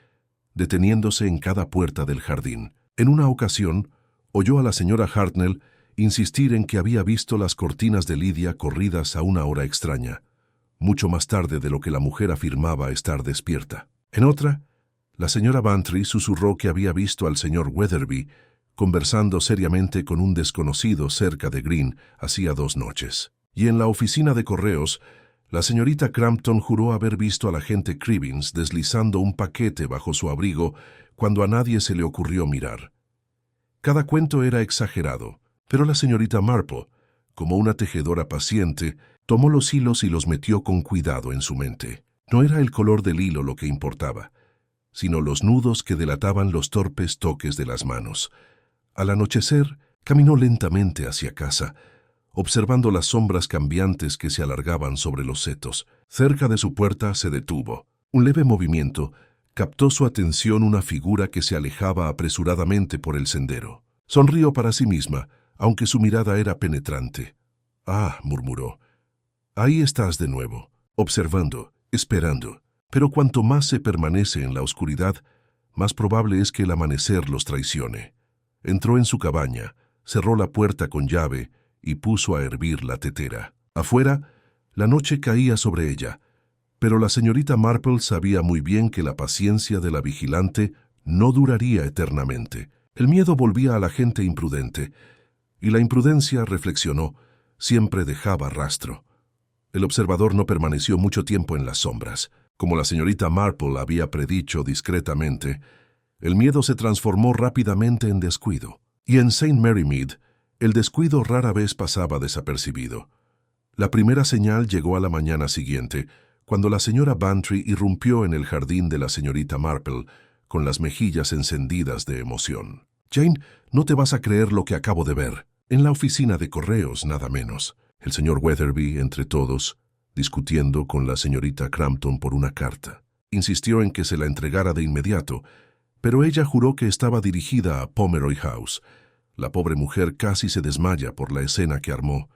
deteniéndose en cada puerta del jardín. En una ocasión, oyó a la señora Hartnell insistir en que había visto las cortinas de Lydia corridas a una hora extraña, mucho más tarde de lo que la mujer afirmaba estar despierta. En otra, la señora Bantry susurró que había visto al señor Weatherby conversando seriamente con un desconocido cerca de Green hacía 2 noches. Y en la oficina de correos, la señorita Crampton juró haber visto al agente Cribbins deslizando un paquete bajo su abrigo cuando a nadie se le ocurrió mirar. Cada cuento era exagerado, pero la señorita Marple, como una tejedora paciente, tomó los hilos y los metió con cuidado en su mente. No era el color del hilo lo que importaba, sino los nudos que delataban los torpes toques de las manos. Al anochecer, caminó lentamente hacia casa, observando las sombras cambiantes que se alargaban sobre los setos. Cerca de su puerta se detuvo. Un leve movimiento captó su atención, una figura que se alejaba apresuradamente por el sendero. Sonrió para sí misma, aunque su mirada era penetrante. «Ah», murmuró, «ahí estás de nuevo, observando, esperando». Pero cuanto más se permanece en la oscuridad, más probable es que el amanecer los traicione. Entró en su cabaña, cerró la puerta con llave y puso a hervir la tetera. Afuera, la noche caía sobre ella, pero la señorita Marple sabía muy bien que la paciencia de la vigilante no duraría eternamente. El miedo volvía a la gente imprudente, y la imprudencia, reflexionó, siempre dejaba rastro. El observador no permaneció mucho tiempo en las sombras. Como la señorita Marple había predicho discretamente, el miedo se transformó rápidamente en descuido. Y en St. Mary Mead, el descuido rara vez pasaba desapercibido. La primera señal llegó a la mañana siguiente, cuando la señora Bantry irrumpió en el jardín de la señorita Marple, con las mejillas encendidas de emoción. «Jane, no te vas a creer lo que acabo de ver. En la oficina de correos, nada menos. El señor Weatherby, entre todos, discutiendo con la señorita Crampton por una carta. Insistió en que se la entregara de inmediato, pero ella juró que estaba dirigida a Pomeroy House. La pobre mujer casi se desmaya por la escena que armó.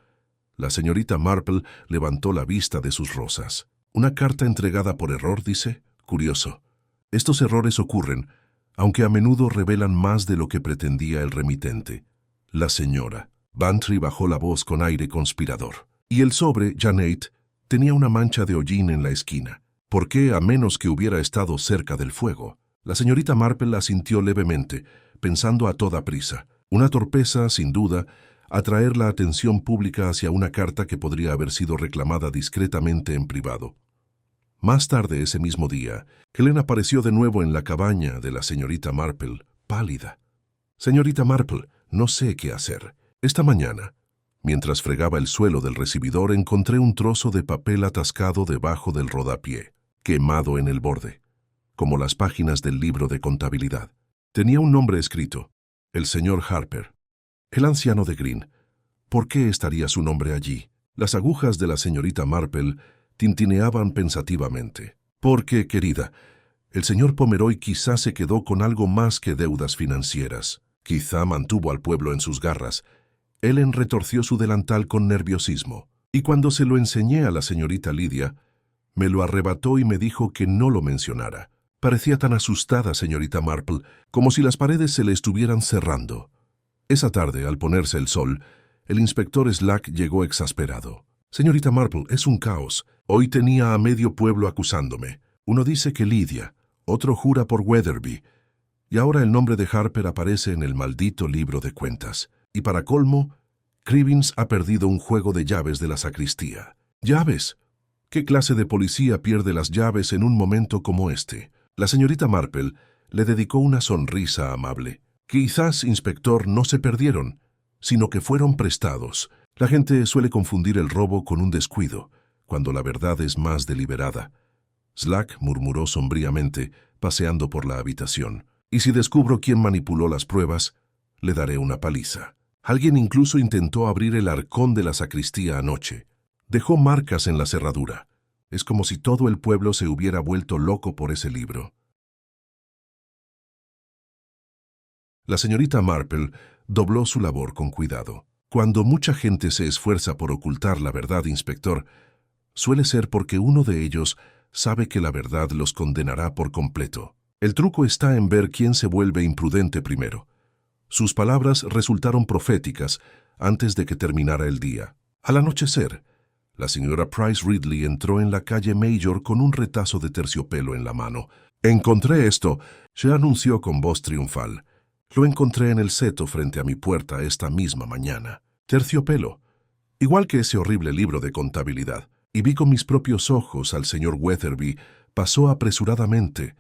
La señorita Marple levantó la vista de sus rosas. «¿Una carta entregada por error?», dice. «Curioso. Estos errores ocurren, aunque a menudo revelan más de lo que pretendía el remitente». La señora Bantry bajó la voz con aire conspirador. «Y el sobre, Janet, tenía una mancha de hollín en la esquina. ¿Por qué, a menos que hubiera estado cerca del fuego?» La señorita Marple asintió levemente, pensando a toda prisa. Una torpeza, sin duda, atraer la atención pública hacia una carta que podría haber sido reclamada discretamente en privado. Más tarde ese mismo día, Helen apareció de nuevo en la cabaña de la señorita Marple, pálida. «Señorita Marple, no sé qué hacer. Esta mañana, mientras fregaba el suelo del recibidor, encontré un trozo de papel atascado debajo del rodapié, quemado en el borde, como las páginas del libro de contabilidad. Tenía un nombre escrito, el señor Harper. El anciano de Green. ¿Por qué estaría su nombre allí?» Las agujas de la señorita Marple tintineaban pensativamente. «Porque, querida, el señor Pomeroy quizá se quedó con algo más que deudas financieras. Quizá mantuvo al pueblo en sus garras». Ellen retorció su delantal con nerviosismo, y cuando se lo enseñé a la señorita Lydia, me lo arrebató y me dijo que no lo mencionara. Parecía tan asustada, señorita Marple, como si las paredes se le estuvieran cerrando. Esa tarde, al ponerse el sol, el inspector Slack llegó exasperado. «Señorita Marple, es un caos. Hoy tenía a medio pueblo acusándome. Uno dice que Lydia, otro jura por Weatherby, y ahora el nombre de Harper aparece en el maldito libro de cuentas. Y para colmo, Cribbins ha perdido un juego de llaves de la sacristía. ¿Llaves? ¿Qué clase de policía pierde las llaves en un momento como este? La señorita Marple le dedicó una sonrisa amable. Quizás, inspector, no se perdieron, sino que fueron prestados. La gente suele confundir el robo con un descuido, cuando la verdad es más deliberada. Slack murmuró sombríamente, paseando por la habitación. Y si descubro quién manipuló las pruebas, le daré una paliza. Alguien incluso intentó abrir el arcón de la sacristía anoche. Dejó marcas en la cerradura. Es como si todo el pueblo se hubiera vuelto loco por ese libro. La señorita Marple dobló su labor con cuidado. Cuando mucha gente se esfuerza por ocultar la verdad, inspector, suele ser porque uno de ellos sabe que la verdad los condenará por completo. El truco está en ver quién se vuelve imprudente primero. Sus palabras resultaron proféticas antes de que terminara el día. Al anochecer, la señora Price Ridley entró en la calle Major con un retazo de terciopelo en la mano. «Encontré esto», se anunció con voz triunfal. «Lo encontré en el seto frente a mi puerta esta misma mañana. Terciopelo, igual que ese horrible libro de contabilidad. Y vi con mis propios ojos al señor Weatherby. Pasó apresuradamente,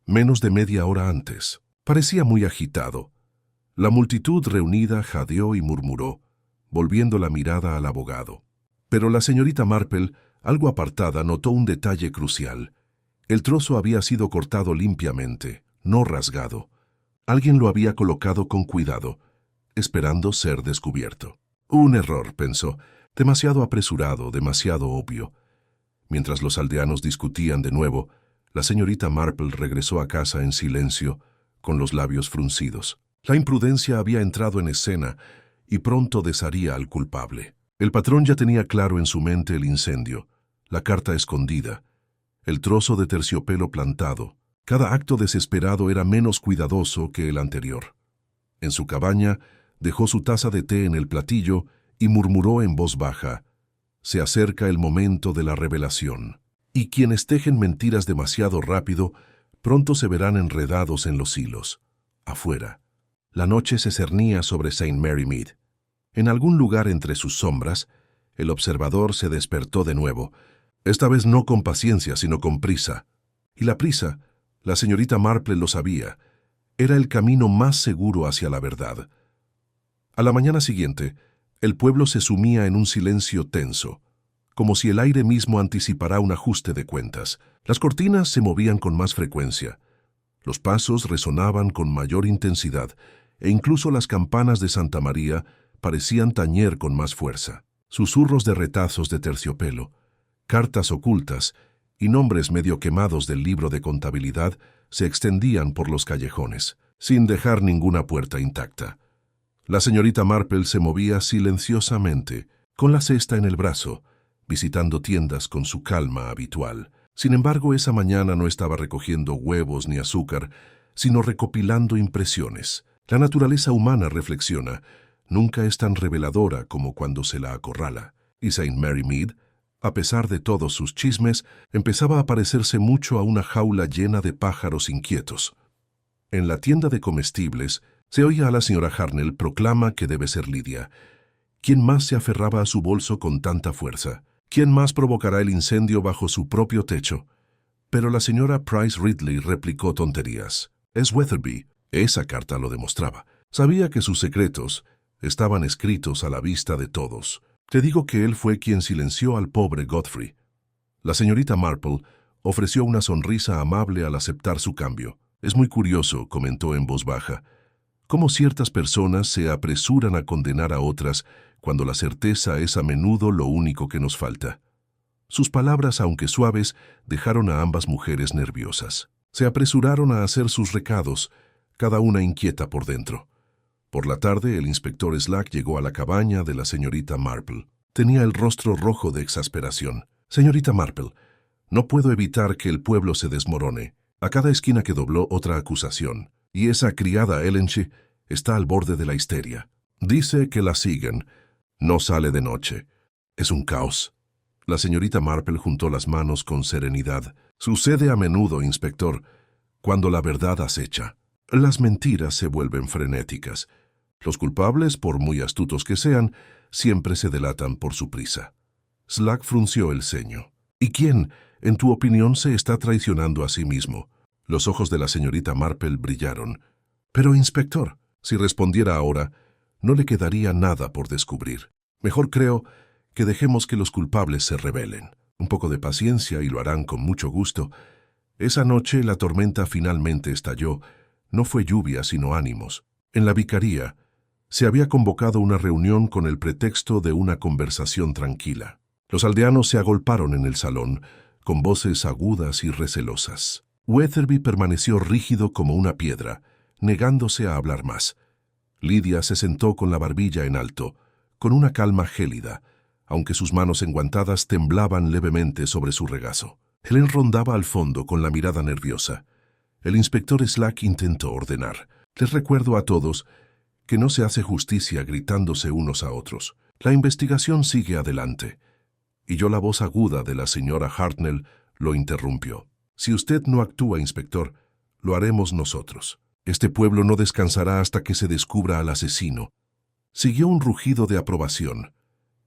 menos de media hora antes. Parecía muy agitado. La multitud reunida jadeó y murmuró, volviendo la mirada al abogado. Pero la señorita Marple, algo apartada, notó un detalle crucial. El trozo había sido cortado limpiamente, no rasgado. Alguien lo había colocado con cuidado, esperando ser descubierto. Un error, pensó, demasiado apresurado, demasiado obvio. Mientras los aldeanos discutían de nuevo, la señorita Marple regresó a casa en silencio, con los labios fruncidos. La imprudencia había entrado en escena y pronto desharía al culpable. El patrón ya tenía claro en su mente el incendio, la carta escondida, el trozo de terciopelo plantado. Cada acto desesperado era menos cuidadoso que el anterior. En su cabaña, dejó su taza de té en el platillo y murmuró en voz baja, «Se acerca el momento de la revelación, y quienes tejen mentiras demasiado rápido, pronto se verán enredados en los hilos». Afuera, la noche se cernía sobre St. Mary Mead. En algún lugar entre sus sombras, el observador se despertó de nuevo, esta vez no con paciencia, sino con prisa. Y la prisa, la señorita Marple lo sabía, era el camino más seguro hacia la verdad. A la mañana siguiente, el pueblo se sumía en un silencio tenso, como si el aire mismo anticipara un ajuste de cuentas. Las cortinas se movían con más frecuencia, los pasos resonaban con mayor intensidad, e incluso las campanas de Santa María parecían tañer con más fuerza. Susurros de retazos de terciopelo, cartas ocultas y nombres medio quemados del libro de contabilidad se extendían por los callejones, sin dejar ninguna puerta intacta. La señorita Marple se movía silenciosamente, con la cesta en el brazo, visitando tiendas con su calma habitual. Sin embargo, esa mañana no estaba recogiendo huevos ni azúcar, sino recopilando impresiones. La naturaleza humana, reflexiona, nunca es tan reveladora como cuando se la acorrala. Y St. Mary Mead, a pesar de todos sus chismes, empezaba a parecerse mucho a una jaula llena de pájaros inquietos. En la tienda de comestibles, se oía a la señora Harnell proclama que debe ser Lidia. ¿Quién más se aferraba a su bolso con tanta fuerza? ¿Quién más provocará el incendio bajo su propio techo? Pero la señora Price Ridley replicó tonterías. Es Weatherby. Esa carta lo demostraba. Sabía que sus secretos estaban escritos a la vista de todos. Te digo que él fue quien silenció al pobre Godfrey. La señorita Marple ofreció una sonrisa amable al aceptar su cambio. Es muy curioso, comentó en voz baja, cómo ciertas personas se apresuran a condenar a otras cuando la certeza es a menudo lo único que nos falta. Sus palabras, aunque suaves, dejaron a ambas mujeres nerviosas. Se apresuraron a hacer sus recados, cada una inquieta por dentro. Por la tarde, el inspector Slack llegó a la cabaña de la señorita Marple. Tenía el rostro rojo de exasperación. «Señorita Marple, no puedo evitar que el pueblo se desmorone. A cada esquina que dobló otra acusación. Y esa criada Ellenche está al borde de la histeria. Dice que la siguen. No sale de noche. Es un caos». La señorita Marple juntó las manos con serenidad. «Sucede a menudo, inspector, cuando la verdad acecha. Las mentiras se vuelven frenéticas. Los culpables, por muy astutos que sean, siempre se delatan por su prisa. Slack frunció el ceño. ¿Y quién, en tu opinión, se está traicionando a sí mismo? Los ojos de la señorita Marple brillaron. Pero, inspector, si respondiera ahora, no le quedaría nada por descubrir. Mejor creo que dejemos que los culpables se rebelen. Un poco de paciencia y lo harán con mucho gusto. Esa noche la tormenta finalmente estalló. No fue lluvia, sino ánimos. En la vicaría se había convocado una reunión con el pretexto de una conversación tranquila. Los aldeanos se agolparon en el salón, con voces agudas y recelosas. Weatherby permaneció rígido como una piedra, negándose a hablar más. Lidia se sentó con la barbilla en alto, con una calma gélida, aunque sus manos enguantadas temblaban levemente sobre su regazo. Helen rondaba al fondo con la mirada nerviosa. El inspector Slack intentó ordenar. Les recuerdo a todos que no se hace justicia gritándose unos a otros. La investigación sigue adelante. Y la voz aguda de la señora Hartnell lo interrumpió. Si usted no actúa, inspector, lo haremos nosotros. Este pueblo no descansará hasta que se descubra al asesino. Siguió un rugido de aprobación,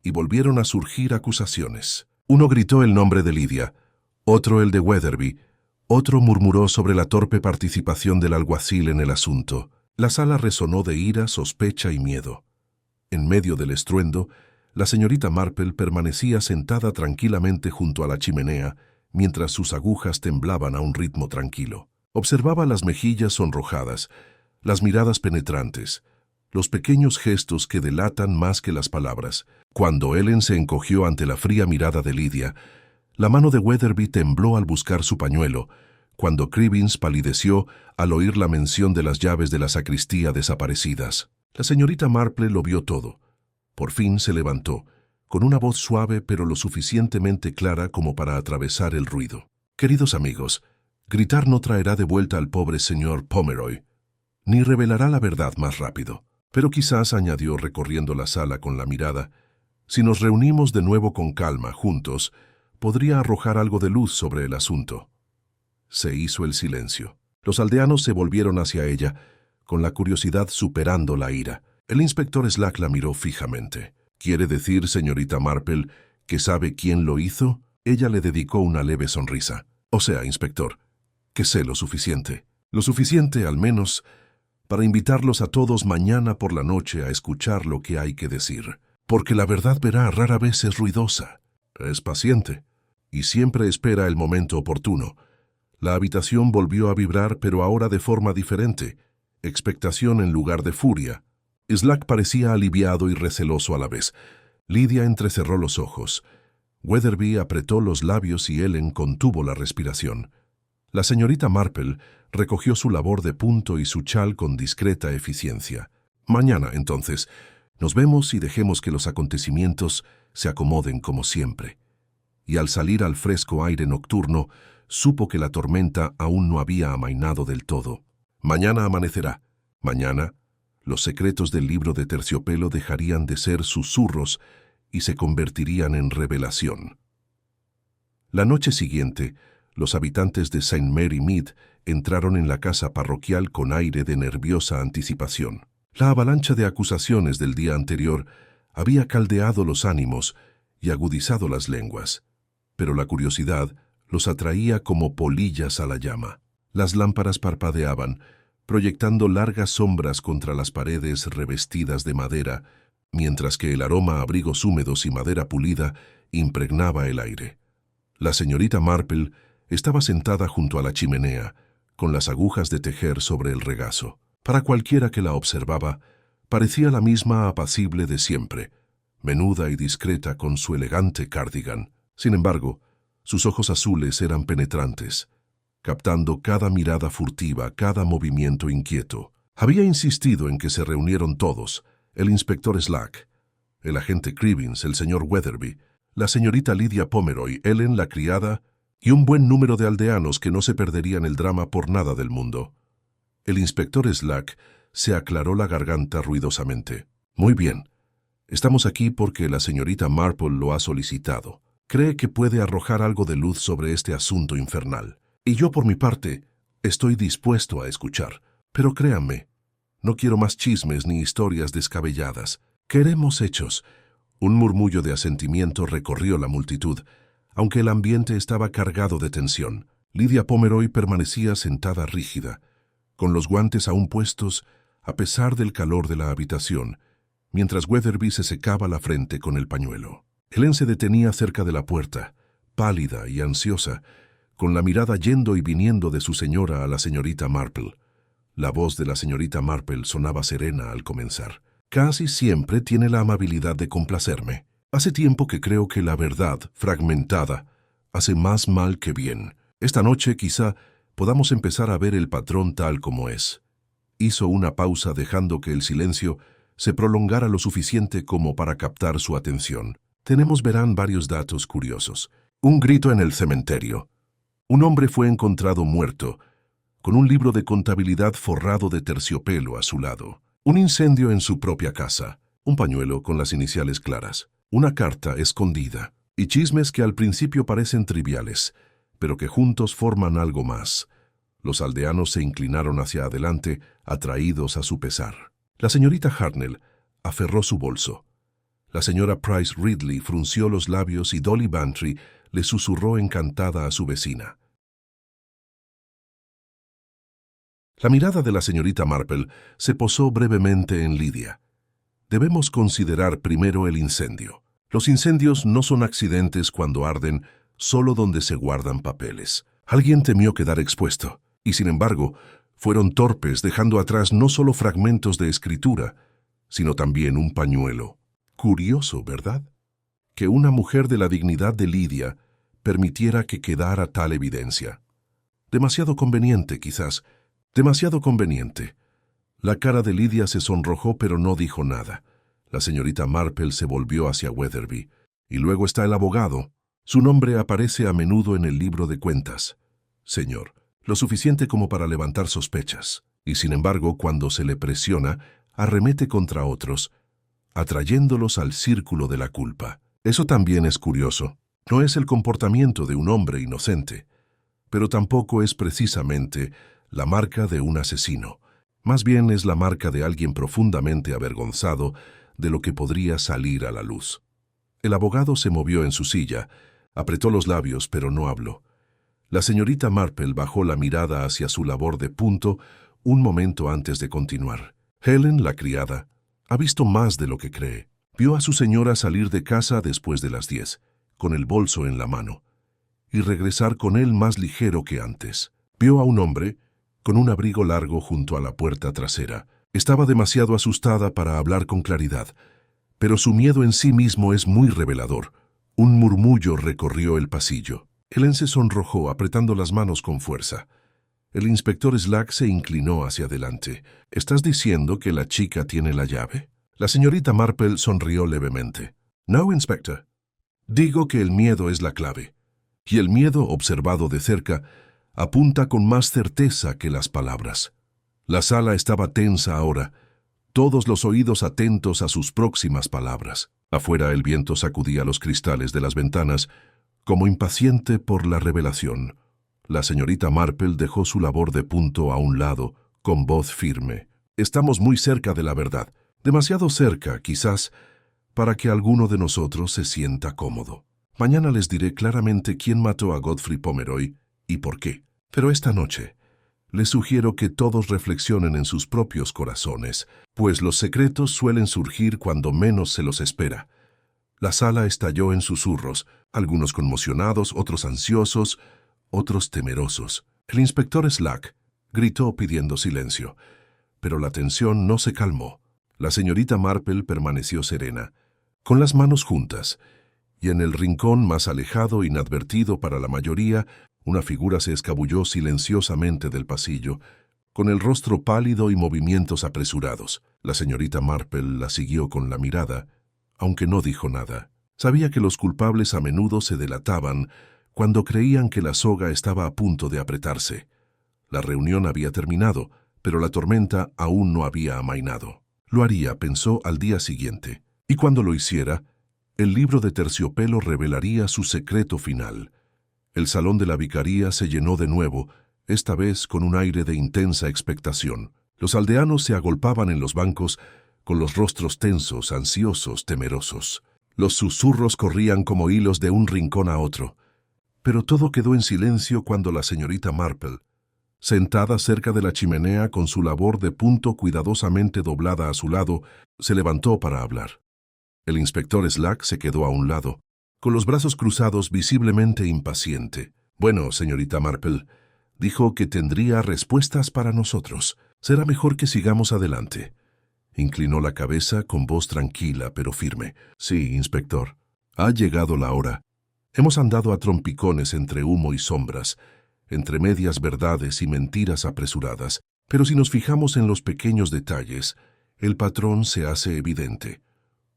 y volvieron a surgir acusaciones. Uno gritó el nombre de Lidia, otro el de Weatherby, otro murmuró sobre la torpe participación del alguacil en el asunto. La sala resonó de ira, sospecha y miedo. En medio del estruendo, la señorita Marple permanecía sentada tranquilamente junto a la chimenea, mientras sus agujas temblaban a un ritmo tranquilo. Observaba las mejillas sonrojadas, las miradas penetrantes, los pequeños gestos que delatan más que las palabras. Cuando Ellen se encogió ante la fría mirada de Lidia, la mano de Weatherby tembló al buscar su pañuelo, cuando Cribbins palideció al oír la mención de las llaves de la sacristía desaparecidas. La señorita Marple lo vio todo. Por fin se levantó, con una voz suave pero lo suficientemente clara como para atravesar el ruido. Queridos amigos, gritar no traerá de vuelta al pobre señor Pomeroy, ni revelará la verdad más rápido. Pero quizás, añadió recorriendo la sala con la mirada, si nos reunimos de nuevo con calma, juntos, podría arrojar algo de luz sobre el asunto. Se hizo el silencio. Los aldeanos se volvieron hacia ella, con la curiosidad superando la ira. El inspector Slack la miró fijamente. ¿Quiere decir, señorita Marple, que sabe quién lo hizo? Ella le dedicó una leve sonrisa. O sea, inspector, que sé lo suficiente. Lo suficiente, al menos, para invitarlos a todos mañana por la noche a escuchar lo que hay que decir. Porque la verdad, verá, rara vez es ruidosa. Es paciente y siempre espera el momento oportuno. La habitación volvió a vibrar, pero ahora de forma diferente. Expectación en lugar de furia. Slack parecía aliviado y receloso a la vez. Lidia entrecerró los ojos. Weatherby apretó los labios y Ellen contuvo la respiración. La señorita Marple recogió su labor de punto y su chal con discreta eficiencia. Mañana, entonces, nos vemos y dejemos que los acontecimientos se acomoden como siempre. Y al salir al fresco aire nocturno, supo que la tormenta aún no había amainado del todo. Mañana amanecerá. Mañana, los secretos del libro de Terciopelo dejarían de ser susurros y se convertirían en revelación. La noche siguiente, los habitantes de St. Mary Mead entraron en la casa parroquial con aire de nerviosa anticipación. La avalancha de acusaciones del día anterior había caldeado los ánimos y agudizado las lenguas, pero la curiosidad los atraía como polillas a la llama. Las lámparas parpadeaban, proyectando largas sombras contra las paredes revestidas de madera, mientras que el aroma a abrigos húmedos y madera pulida impregnaba el aire. La señorita Marple estaba sentada junto a la chimenea, con las agujas de tejer sobre el regazo. Para cualquiera que la observaba, parecía la misma apacible de siempre, menuda y discreta con su elegante cardigan. Sin embargo, sus ojos azules eran penetrantes, captando cada mirada furtiva, cada movimiento inquieto. Había insistido en que se reunieron todos, el inspector Slack, el agente Cribbins, el señor Weatherby, la señorita Lidia Pomeroy, Ellen, la criada, y un buen número de aldeanos que no se perderían el drama por nada del mundo. El inspector Slack se aclaró la garganta ruidosamente. Muy bien, estamos aquí porque la señorita Marple lo ha solicitado. Cree que puede arrojar algo de luz sobre este asunto infernal. Y yo, por mi parte, estoy dispuesto a escuchar. Pero créanme, no quiero más chismes ni historias descabelladas. Queremos hechos, Un murmullo de asentimiento recorrió la multitud, aunque el ambiente estaba cargado de tensión. Lydia Pomeroy permanecía sentada rígida, con los guantes aún puestos, a pesar del calor de la habitación, mientras Weatherby se secaba la frente con el pañuelo. Helen se detenía cerca de la puerta, pálida y ansiosa, con la mirada yendo y viniendo de su señora a la señorita Marple. La voz de la señorita Marple sonaba serena al comenzar. Casi siempre tiene la amabilidad de complacerme. Hace tiempo que creo que la verdad, fragmentada, hace más mal que bien. Esta noche quizá podamos empezar a ver el patrón tal como es. Hizo una pausa dejando que el silencio se prolongara lo suficiente como para captar su atención. Verán varios datos curiosos. Un grito en el cementerio. Un hombre fue encontrado muerto, con un libro de contabilidad forrado de terciopelo a su lado. Un incendio en su propia casa. Un pañuelo con las iniciales claras. Una carta escondida. Y chismes que al principio parecen triviales, pero que juntos forman algo más. Los aldeanos se inclinaron hacia adelante, atraídos a su pesar. La señorita Hartnell aferró su bolso. La señora Price Ridley frunció los labios y Dolly Bantry le susurró encantada a su vecina. La mirada de la señorita Marple se posó brevemente en Lydia. Debemos considerar primero el incendio. Los incendios no son accidentes cuando arden solo donde se guardan papeles. Alguien temió quedar expuesto, y sin embargo, fueron torpes dejando atrás no solo fragmentos de escritura, sino también un pañuelo. Curioso, ¿verdad? Que una mujer de la dignidad de Lydia permitiera que quedara tal evidencia. Demasiado conveniente, quizás. Demasiado conveniente. La cara de Lydia se sonrojó, pero no dijo nada. La señorita Marple se volvió hacia Weatherby. Y luego está el abogado. Su nombre aparece a menudo en el libro de cuentas. Señor, lo suficiente como para levantar sospechas. Y sin embargo, cuando se le presiona, arremete contra otros, atrayéndolos al círculo de la culpa. Eso también es curioso. No es el comportamiento de un hombre inocente, pero tampoco es precisamente la marca de un asesino. Más bien es la marca de alguien profundamente avergonzado de lo que podría salir a la luz. El abogado se movió en su silla, apretó los labios, pero no habló. La señorita Marple bajó la mirada hacia su labor de punto un momento antes de continuar. Helen, la criada, ha visto más de lo que cree. Vio a su señora salir de casa después de las 10, con el bolso en la mano, y regresar con él más ligero que antes. Vio a un hombre con un abrigo largo junto a la puerta trasera. Estaba demasiado asustada para hablar con claridad, pero su miedo en sí mismo es muy revelador. Un murmullo recorrió el pasillo. Helen se sonrojó, apretando las manos con fuerza. El inspector Slack se inclinó hacia adelante. ¿Estás diciendo que la chica tiene la llave? La señorita Marple sonrió levemente. No, inspector. Digo que el miedo es la clave. Y el miedo, observado de cerca, apunta con más certeza que las palabras. La sala estaba tensa ahora, todos los oídos atentos a sus próximas palabras. Afuera el viento sacudía los cristales de las ventanas, como impaciente por la revelación. La señorita Marple dejó su labor de punto a un lado, con voz firme. Estamos muy cerca de la verdad, demasiado cerca, quizás, para que alguno de nosotros se sienta cómodo. Mañana les diré claramente quién mató a Godfrey Pomeroy y por qué. Pero esta noche les sugiero que todos reflexionen en sus propios corazones, pues los secretos suelen surgir cuando menos se los espera. La sala estalló en susurros, algunos conmocionados, otros ansiosos, otros temerosos. El inspector Slack gritó pidiendo silencio, pero la tensión no se calmó. La señorita Marple permaneció serena, con las manos juntas, y en el rincón más alejado, inadvertido para la mayoría, una figura se escabulló silenciosamente del pasillo, con el rostro pálido y movimientos apresurados. La señorita Marple la siguió con la mirada, aunque no dijo nada. Sabía que los culpables a menudo se delataban cuando creían que la soga estaba a punto de apretarse. La reunión había terminado, pero la tormenta aún no había amainado. Lo haría, pensó, al día siguiente, y cuando lo hiciera, el libro de terciopelo revelaría su secreto final. El salón de la vicaría se llenó de nuevo, esta vez con un aire de intensa expectación. Los aldeanos se agolpaban en los bancos, con los rostros tensos, ansiosos, temerosos. Los susurros corrían como hilos de un rincón a otro. Pero todo quedó en silencio cuando la señorita Marple, sentada cerca de la chimenea con su labor de punto cuidadosamente doblada a su lado, se levantó para hablar. El inspector Slack se quedó a un lado, con los brazos cruzados, visiblemente impaciente. «Bueno, señorita Marple», dijo, «que tendría respuestas para nosotros. Será mejor que sigamos adelante». Inclinó la cabeza con voz tranquila pero firme. «Sí, inspector. Ha llegado la hora. Hemos andado a trompicones entre humo y sombras, entre medias verdades y mentiras apresuradas, pero si nos fijamos en los pequeños detalles, el patrón se hace evidente».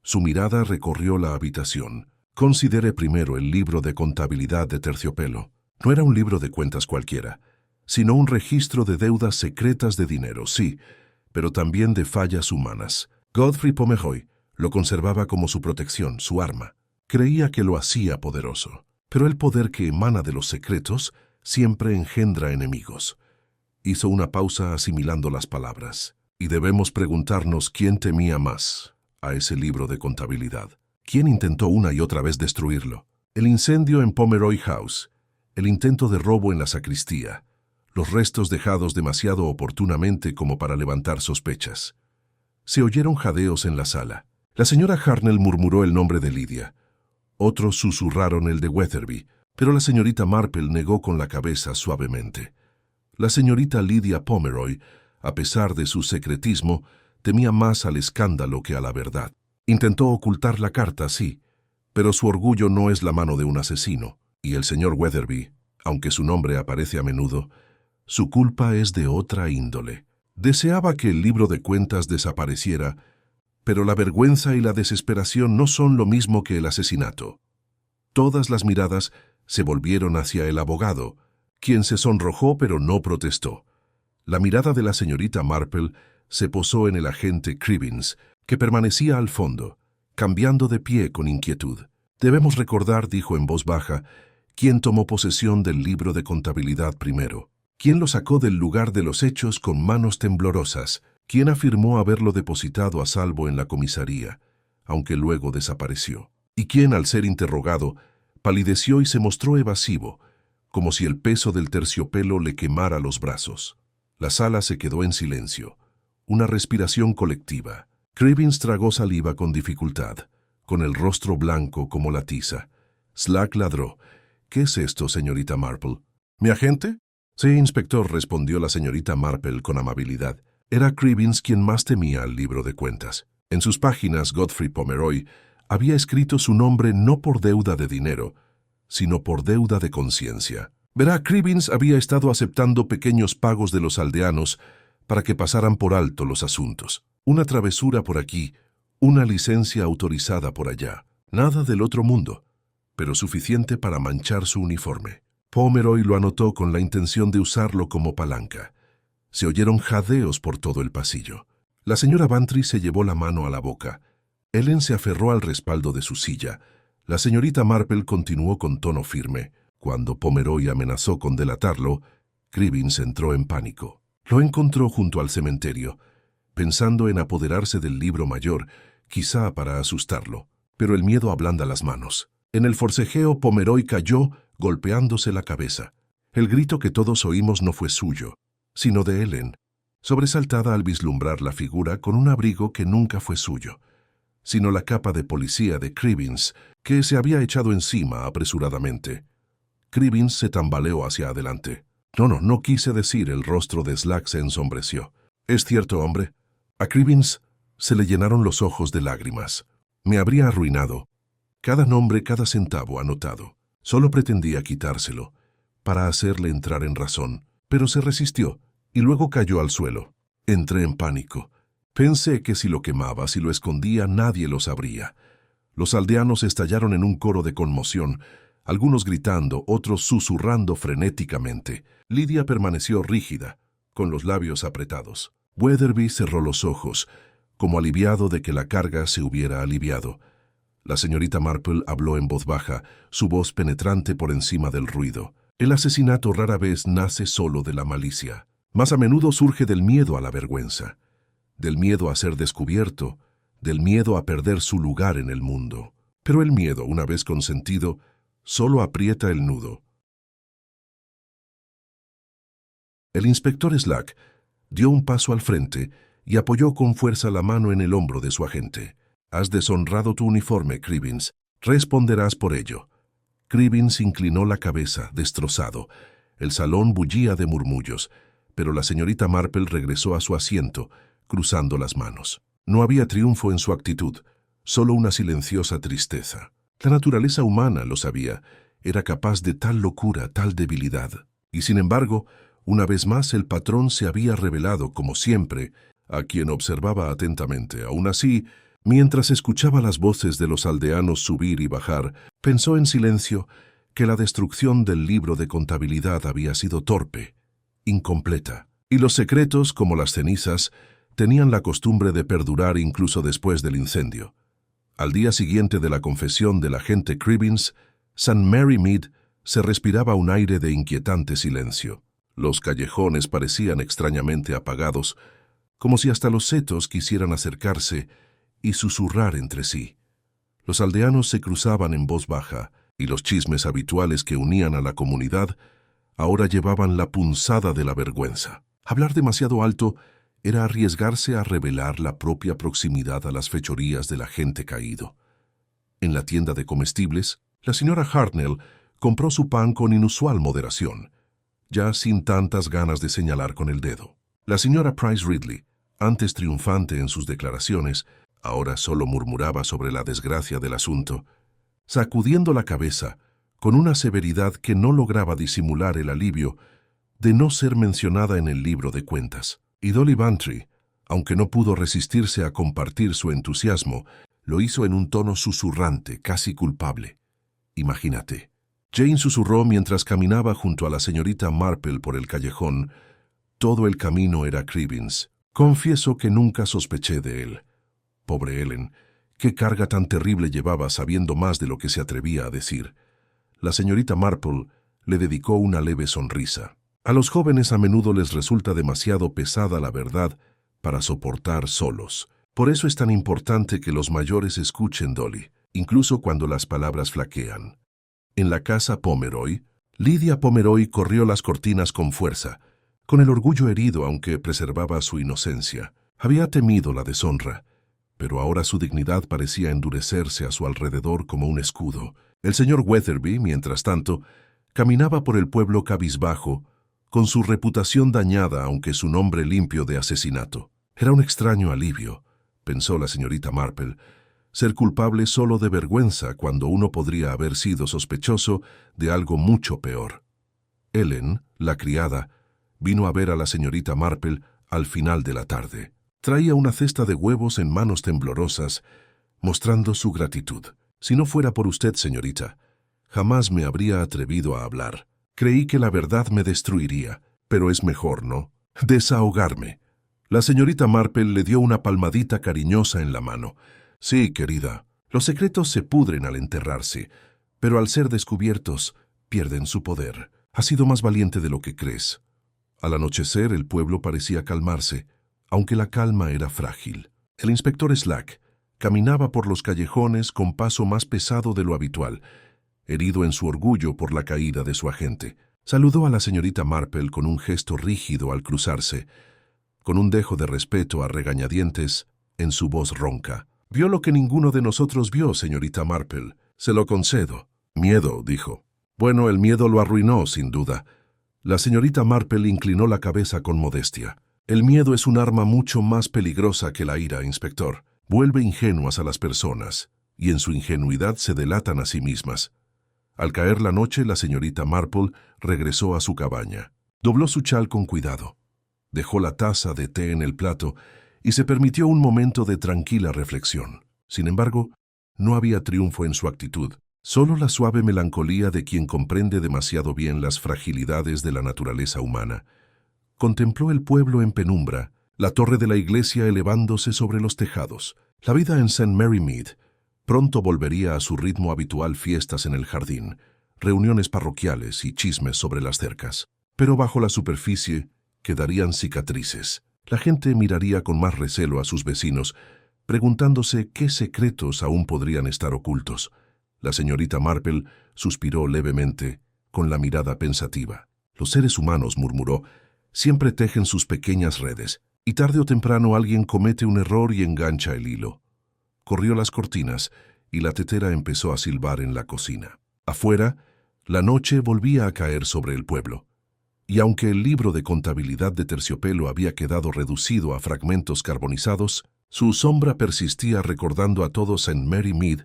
Su mirada recorrió la habitación. «Considere primero el libro de contabilidad de Terciopelo. No era un libro de cuentas cualquiera, sino un registro de deudas secretas de dinero, sí, pero también de fallas humanas. Godfrey Pomeroy lo conservaba como su protección, su arma. Creía que lo hacía poderoso, pero el poder que emana de los secretos siempre engendra enemigos». Hizo una pausa asimilando las palabras. «Y debemos preguntarnos quién temía más a ese libro de contabilidad. ¿Quién intentó una y otra vez destruirlo? El incendio en Pomeroy House, el intento de robo en la sacristía, los restos dejados demasiado oportunamente como para levantar sospechas». Se oyeron jadeos en la sala. La señora Harnell murmuró el nombre de Lydia. Otros susurraron el de Weatherby, pero la señorita Marple negó con la cabeza suavemente. La señorita Lydia Pomeroy, a pesar de su secretismo, temía más al escándalo que a la verdad. Intentó ocultar la carta, sí, pero su orgullo no es la mano de un asesino, y el señor Weatherby, aunque su nombre aparece a menudo, su culpa es de otra índole. Deseaba que el libro de cuentas desapareciera, pero la vergüenza y la desesperación no son lo mismo que el asesinato. Todas las miradas se volvieron hacia el abogado, quien se sonrojó pero no protestó. La mirada de la señorita Marple se posó en el agente Cribbins, que permanecía al fondo, cambiando de pie con inquietud. «Debemos recordar», dijo en voz baja, «quién tomó posesión del libro de contabilidad primero, quién lo sacó del lugar de los hechos con manos temblorosas, quién afirmó haberlo depositado a salvo en la comisaría, aunque luego desapareció, y quién, al ser interrogado, palideció y se mostró evasivo, como si el peso del terciopelo le quemara los brazos». La sala se quedó en silencio. Una respiración colectiva. Cribbins tragó saliva con dificultad, con el rostro blanco como la tiza. Slack ladró. «¿Qué es esto, señorita Marple?» «¿Mi agente?» «Sí, inspector», respondió la señorita Marple con amabilidad. Era Cribbins quien más temía al libro de cuentas. En sus páginas, Godfrey Pomeroy había escrito su nombre no por deuda de dinero, sino por deuda de conciencia. Verá, Cribbins había estado aceptando pequeños pagos de los aldeanos para que pasaran por alto los asuntos. Una travesura por aquí, una licencia autorizada por allá. Nada del otro mundo, pero suficiente para manchar su uniforme. Pomeroy lo anotó con la intención de usarlo como palanca. Se oyeron jadeos por todo el pasillo. La señora Bantry se llevó la mano a la boca. Ellen se aferró al respaldo de su silla. La señorita Marple continuó con tono firme. Cuando Pomeroy amenazó con delatarlo, Cribbins entró en pánico. Lo encontró junto al cementerio, pensando en apoderarse del libro mayor, quizá para asustarlo. Pero el miedo ablanda las manos. En el forcejeo, Pomeroy cayó, golpeándose la cabeza. El grito que todos oímos no fue suyo, sino de Ellen, sobresaltada al vislumbrar la figura con un abrigo que nunca fue suyo, sino la capa de policía de Cribbins, que se había echado encima apresuradamente. Cribbins se tambaleó hacia adelante. No quise decir. El rostro de Slack se ensombreció. «¿Es cierto, hombre?» A Cribbins se le llenaron los ojos de lágrimas. Me habría arruinado. Cada nombre, cada centavo anotado. Solo pretendía quitárselo, para hacerle entrar en razón, pero se resistió, y luego cayó al suelo. Entré en pánico. Pensé que si lo quemaba, si lo escondía, nadie lo sabría. Los aldeanos estallaron en un coro de conmoción, algunos gritando, otros susurrando frenéticamente. Lydia permaneció rígida, con los labios apretados. Weatherby cerró los ojos, como aliviado de que la carga se hubiera aliviado. La señorita Marple habló en voz baja, su voz penetrante por encima del ruido. El asesinato rara vez nace solo de la malicia. Más a menudo surge del miedo a la vergüenza, del miedo a ser descubierto, del miedo a perder su lugar en el mundo. Pero el miedo, una vez consentido, solo aprieta el nudo. El inspector Slack dio un paso al frente y apoyó con fuerza la mano en el hombro de su agente. «Has deshonrado tu uniforme, Cribbins. Responderás por ello». Cribbins inclinó la cabeza, destrozado. El salón bullía de murmullos, pero la señorita Marple regresó a su asiento, cruzando las manos. No había triunfo en su actitud, solo una silenciosa tristeza. La naturaleza humana, lo sabía, era capaz de tal locura, tal debilidad. Y sin embargo, una vez más el patrón se había revelado, como siempre, a quien observaba atentamente. Aún así, mientras escuchaba las voces de los aldeanos subir y bajar, pensó en silencio que la destrucción del libro de contabilidad había sido torpe, incompleta, y los secretos, como las cenizas, tenían la costumbre de perdurar incluso después del incendio. Al día siguiente de la confesión del agente Cribbins, St. Mary Mead se respiraba un aire de inquietante silencio. Los callejones parecían extrañamente apagados, como si hasta los setos quisieran acercarse y susurrar entre sí. Los aldeanos se cruzaban en voz baja, y los chismes habituales que unían a la comunidad ahora llevaban la punzada de la vergüenza. Hablar demasiado alto era arriesgarse a revelar la propia proximidad a las fechorías del agente caído. En la tienda de comestibles, la señora Hartnell compró su pan con inusual moderación, ya sin tantas ganas de señalar con el dedo. La señora Price Ridley, antes triunfante en sus declaraciones, ahora solo murmuraba sobre la desgracia del asunto, sacudiendo la cabeza con una severidad que no lograba disimular el alivio de no ser mencionada en el libro de cuentas. Y Dolly Bantry, aunque no pudo resistirse a compartir su entusiasmo, lo hizo en un tono susurrante, casi culpable. «Imagínate». Jane susurró mientras caminaba junto a la señorita Marple por el callejón. Todo el camino era Cribbins. «Confieso que nunca sospeché de él». Pobre Ellen, qué carga tan terrible llevaba sabiendo más de lo que se atrevía a decir. La señorita Marple le dedicó una leve sonrisa. A los jóvenes a menudo les resulta demasiado pesada la verdad para soportar solos. Por eso es tan importante que los mayores escuchen, Dolly, incluso cuando las palabras flaquean. En la casa Pomeroy, Lydia Pomeroy corrió las cortinas con fuerza, con el orgullo herido aunque preservaba su inocencia. Había temido la deshonra, pero ahora su dignidad parecía endurecerse a su alrededor como un escudo. El señor Weatherby, mientras tanto, caminaba por el pueblo cabizbajo, con su reputación dañada aunque su nombre limpio de asesinato. Era un extraño alivio, pensó la señorita Marple, ser culpable solo de vergüenza cuando uno podría haber sido sospechoso de algo mucho peor. Ellen, la criada, vino a ver a la señorita Marple al final de la tarde. Traía una cesta de huevos en manos temblorosas, mostrando su gratitud. «Si no fuera por usted, señorita, jamás me habría atrevido a hablar. Creí que la verdad me destruiría, pero es mejor, ¿no? Desahogarme». La señorita Marple le dio una palmadita cariñosa en la mano. «Sí, querida, los secretos se pudren al enterrarse, pero al ser descubiertos, pierden su poder. Has sido más valiente de lo que crees». Al anochecer, el pueblo parecía calmarse, aunque la calma era frágil. El inspector Slack caminaba por los callejones con paso más pesado de lo habitual, herido en su orgullo por la caída de su agente. Saludó a la señorita Marple con un gesto rígido al cruzarse, con un dejo de respeto a regañadientes en su voz ronca. «Vio lo que ninguno de nosotros vio, señorita Marple. Se lo concedo». «Miedo», dijo. «Bueno, el miedo lo arruinó, sin duda». La señorita Marple inclinó la cabeza con modestia. «El miedo es un arma mucho más peligrosa que la ira, inspector. Vuelve ingenuas a las personas, y en su ingenuidad se delatan a sí mismas». Al caer la noche, la señorita Marple regresó a su cabaña. Dobló su chal con cuidado. Dejó la taza de té en el plato y se permitió un momento de tranquila reflexión. Sin embargo, no había triunfo en su actitud, solo la suave melancolía de quien comprende demasiado bien las fragilidades de la naturaleza humana. Contempló el pueblo en penumbra, la torre de la iglesia elevándose sobre los tejados. La vida en St. Mary Mead pronto volvería a su ritmo habitual: fiestas en el jardín, reuniones parroquiales y chismes sobre las cercas. Pero bajo la superficie quedarían cicatrices. La gente miraría con más recelo a sus vecinos, preguntándose qué secretos aún podrían estar ocultos. La señorita Marple suspiró levemente, con la mirada pensativa. Los seres humanos, murmuró, siempre tejen sus pequeñas redes, y tarde o temprano alguien comete un error y engancha el hilo. Corrió las cortinas y la tetera empezó a silbar en la cocina. Afuera, la noche volvía a caer sobre el pueblo. Y aunque el libro de contabilidad de Terciopelo había quedado reducido a fragmentos carbonizados, su sombra persistía recordando a todos en Merry Mead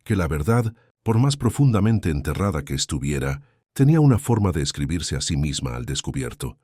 que la verdad, por más profundamente enterrada que estuviera, tenía una forma de escribirse a sí misma al descubierto.